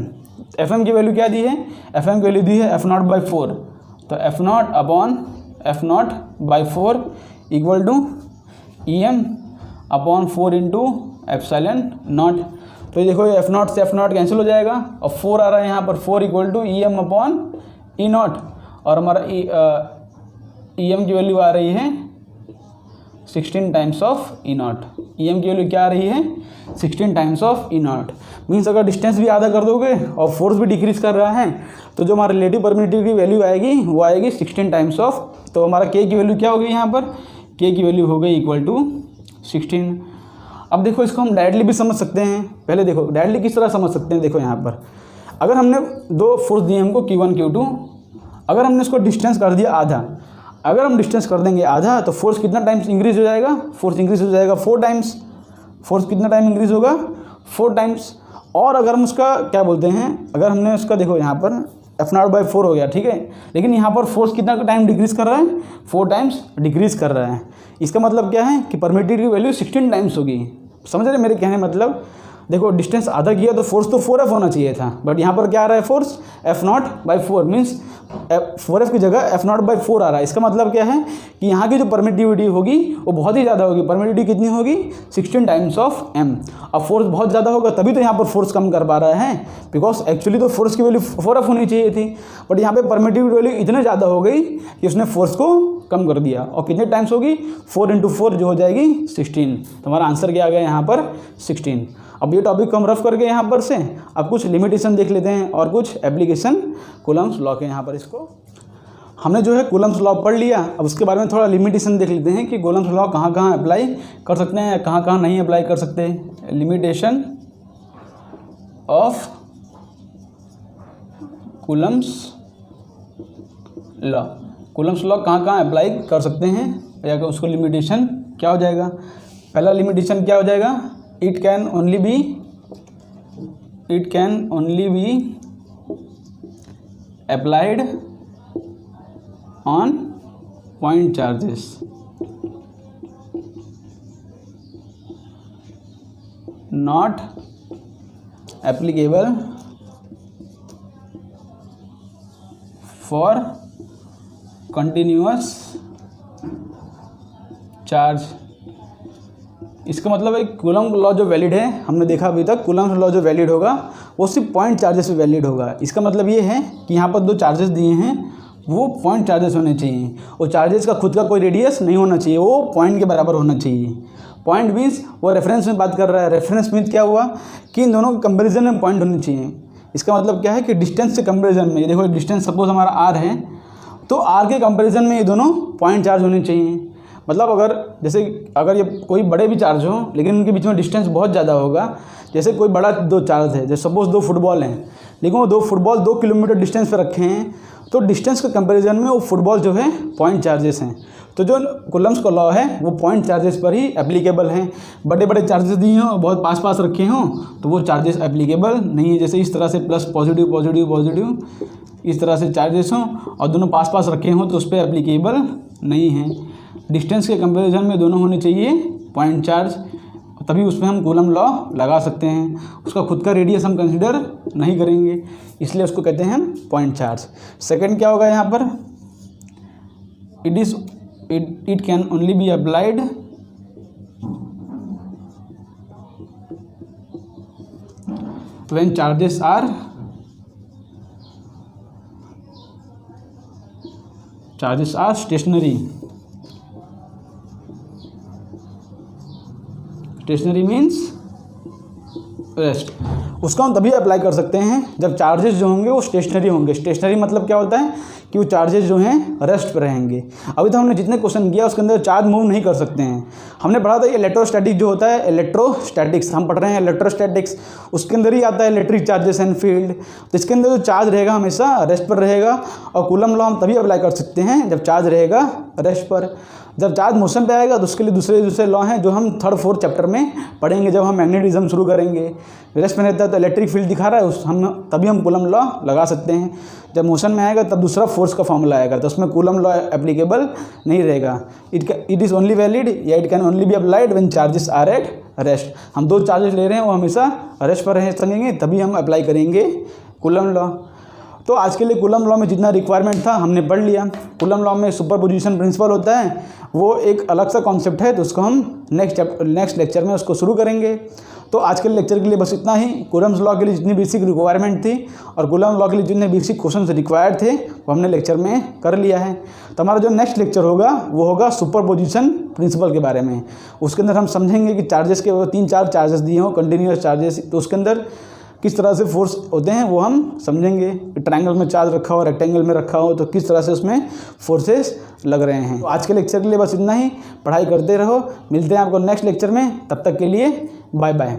FM की वैल्यू क्या दी है, FM की वैल्यू दी है F0/4। तो F0/4 इक्वल टू EM/4 × ε0। तो ये देखो ये F0 से F0 कैंसिल हो जाएगा, और 4 आ रहा है यहाँ पर, 4 इक्वल टू EM/E0, और हमारा EM की वैल्यू आ रही है 16 टाइम्स ऑफ E0। EM की वैल्यू क्या आ रही है, 16 टाइम्स ऑफ E0। मीन्स अगर डिस्टेंस भी आधा कर दोगे और फोर्स भी डिक्रीज कर रहा है, तो जो हमारा रिलेटिव परमिटिविटी की वैल्यू आएगी वो आएगी 16 टाइम्स ऑफ। तो हमारा K की वैल्यू क्या होगी यहाँ पर, K की वैल्यू हो गई इक्वल टू 16। अब देखो इसको हम डायरेक्टली भी समझ सकते हैं। पहले देखो डायरेक्टली किस तरह समझ सकते हैं, देखो यहाँ पर अगर हमने दो फोर्स दिए हमको Q1 Q2, अगर हमने इसको डिस्टेंस कर दिया आधा, अगर हम डिस्टेंस कर देंगे आधा, तो फोर्स कितना टाइम्स इंक्रीज हो जाएगा, फोर्स इंक्रीज हो जाएगा 4 टाइम्स। फोर्स कितना टाइम इंक्रीज होगा, 4 टाइम्स। और अगर हम उसका क्या बोलते हैं, अगर हमने उसका देखो यहाँ पर F0/4 हो गया, ठीक है, लेकिन यहाँ पर फोर्स कितना टाइम डिक्रीज कर रहा है, 4 टाइम्स डिक्रीज कर रहा है। इसका मतलब क्या है कि परमिटिविटी की वैल्यू 16 टाइम्स होगी। समझ रहे मेरे कहने मतलब, देखो डिस्टेंस आधा किया तो फोर्स तो 4F होना चाहिए था, बट यहाँ पर क्या आ रहा है फोर्स F0/4, मीन्स 4F की जगह F0/4 आ रहा है। इसका मतलब क्या है कि यहाँ की जो परमिटिविटी होगी वो बहुत ही ज़्यादा होगी। परमिटिविटी कितनी होगी, 16 टाइम्स ऑफ M। अब फोर्स बहुत ज़्यादा होगा तभी तो यहाँ पर फोर्स कम कर पा रहा है, बिकॉज एक्चुअली तो फोर्स की वैल्यू 4F होनी चाहिए थी, बट यहाँ पे परमिटिविटी वैल्यू इतने ज़्यादा हो गई कि उसने फोर्स को कम कर दिया। और कितने टाइम्स होगी, 4 × 4 जो हो जाएगी 16। तो हमारा आंसर क्या आ गया यहाँ पर 16। अब ये टॉपिक को हम रफ करके यहाँ पर से अब कुछ लिमिटेशन देख लेते हैं और कुछ एप्लीकेशन कूलम्ब्स लॉ के। यहाँ पर इसको हमने जो है कूलम्ब्स लॉ पढ़ लिया, अब उसके बारे में थोड़ा लिमिटेशन देख लेते हैं कि कूलम्ब्स लॉ कहाँ कहाँ अप्लाई कर सकते हैं, कहाँ कहाँ नहीं अप्लाई कर सकते। Limitation of Coulomb's law, Coulomb's law कहाँ कहाँ अप्लाई कर सकते हैं, या उसको लिमिटेशन क्या हो जाएगा। पहला लिमिटेशन क्या हो जाएगा, it can only be applied on point charges, not applicable for continuous charge. इसका मतलब है कूलम्ब लॉ जो वैलिड है, हमने देखा अभी तक कूलम्ब लॉ जो वैलिड होगा वो सिर्फ पॉइंट चार्जेस पे वैलिड होगा। इसका मतलब ये है कि यहाँ पर दो चार्जेस दिए हैं वो पॉइंट चार्जेस होने चाहिए और चार्जेस का खुद का कोई रेडियस नहीं होना चाहिए, वो पॉइंट के बराबर होना चाहिए। पॉइंट मीन्स वो रेफरेंस में बात कर रहा है। रेफरेंस मीन्स क्या हुआ कि इन दोनों के कंपेरिजन में पॉइंट होने चाहिए। इसका मतलब क्या है कि डिस्टेंस के कंपेरिजन में, ये देखो डिस्टेंस सपोज हमारा आर है तो आर के कंपेरिजन में ये दोनों पॉइंट चार्ज होने चाहिए। मतलब अगर ये कोई बड़े भी चार्ज हो लेकिन उनके बीच में डिस्टेंस बहुत ज़्यादा होगा, जैसे कोई बड़ा दो चार्ज है, जैसे सपोज 2 फुटबॉल हैं लेकिन वो 2 फुटबॉल 2 किलोमीटर डिस्टेंस पर रखे हैं, तो डिस्टेंस के कंपैरिजन में वो फुटबॉल जो है पॉइंट चार्जेस हैं। तो जो कूलम्ब्स का लॉ है वो पॉइंट चार्जेस पर ही एप्लीकेबल हैं। बड़े बड़े चार्जेस दिए हों, बहुत पास पास रखे हों तो वो चार्जेस एप्लीकेबल नहीं है। जैसे इस तरह से प्लस पॉजिटिव पॉजिटिव पॉजिटिव इस तरह से चार्जेस हों और दोनों पास पास रखे हों तो उस पर एप्लीकेबल नहीं है। डिस्टेंस के कंपैरिजन में दोनों होने चाहिए पॉइंट चार्ज, तभी उसमें हम कूलम्ब लॉ लगा सकते हैं। उसका खुद का रेडियस हम कंसिडर नहीं करेंगे, इसलिए उसको कहते हैं हम पॉइंट चार्ज। सेकंड क्या होगा यहाँ पर, it can only be applied when charges are stationary. Stationary means rest. उसका हम तभी अप्लाई कर सकते हैं जब चार्जेस जो होंगे वो स्टेशनरी होंगे। स्टेशनरी मतलब क्या होता है कि वो चार्जेस जो हैं रेस्ट पर रहेंगे। अभी तो हमने जितने क्वेश्चन किया उसके अंदर चार्ज मूव नहीं कर सकते हैं। हमने पढ़ा था इलेक्ट्रोस्टैटिक जो होता है, इलेक्ट्रोस्टैटिक्स हम पढ़ रहे हैं इलेक्ट्रोस्टैटिक्स, उसके अंदर ही आता है इलेक्ट्रिक चार्जेस एंड फील्ड। तो इसके अंदर जो चार्ज रहेगा हमेशा रेस्ट पर रहेगा और कूलम्ब लॉ हम तभी अप्लाई कर सकते हैं जब चार्ज रहेगा रेस्ट पर। जब चार्ज मोशन पे आएगा तो उसके लिए दूसरे लॉ हैं जो हम 3rd 4th चैप्टर में पढ़ेंगे जब हम मैग्नेटिज्म शुरू करेंगे। रेस्ट में रहता है तो इलेक्ट्रिक फील्ड दिखा रहा है, तभी हम कूलम्ब लॉ लगा सकते हैं। जब मोशन में आएगा तब दूसरा फोर्स का फॉर्मूला आएगा तो उसमें कूलम्ब लॉ एप्लीकेबल नहीं रहेगा। इट इज़ ओनली वैलिड या it can only be applied when charges are at rest. हम 2 चार्जेस ले रहे हैं वो हमेशा रेस्ट पर रहेंगे तभी हम अप्लाई करेंगे कूलम्ब लॉ। तो आज के लिए कूलम्ब लॉ में जितना रिक्वायरमेंट था हमने पढ़ लिया। कूलम्ब लॉ में सुपरपोजिशन प्रिंसिपल होता है, वो एक अलग सा कॉन्सेप्ट है, तो उसको हम नेक्स्ट लेक्चर में उसको शुरू करेंगे। तो आज के लेक्चर के लिए बस इतना ही। कूलम्ब लॉ के लिए जितनी बेसिक रिक्वायरमेंट थी और कूलम्ब लॉ के लिए जितने बेसिक क्वेश्चन रिक्वायर्ड थे वो हमने लेक्चर में कर लिया है। तो हमारा जो नेक्स्ट लेक्चर होगा वो होगा सुपरपोजिशन प्रिंसिपल के बारे में। उसके अंदर हम समझेंगे कि चार्जेस के 3-4 चार्जेस दिए हों कंटिन्यूअस चार्जेस, तो उसके अंदर किस तरह से फोर्स होते हैं वो हम समझेंगे। ट्रायंगल में चार्ज रखा हो, रेक्टेंगल में रखा हो तो किस तरह से उसमें फोर्सेस लग रहे हैं। तो आज के लेक्चर के लिए बस इतना ही। पढ़ाई करते रहो, मिलते हैं आपको नेक्स्ट लेक्चर में, तब तक के लिए बाय बाय।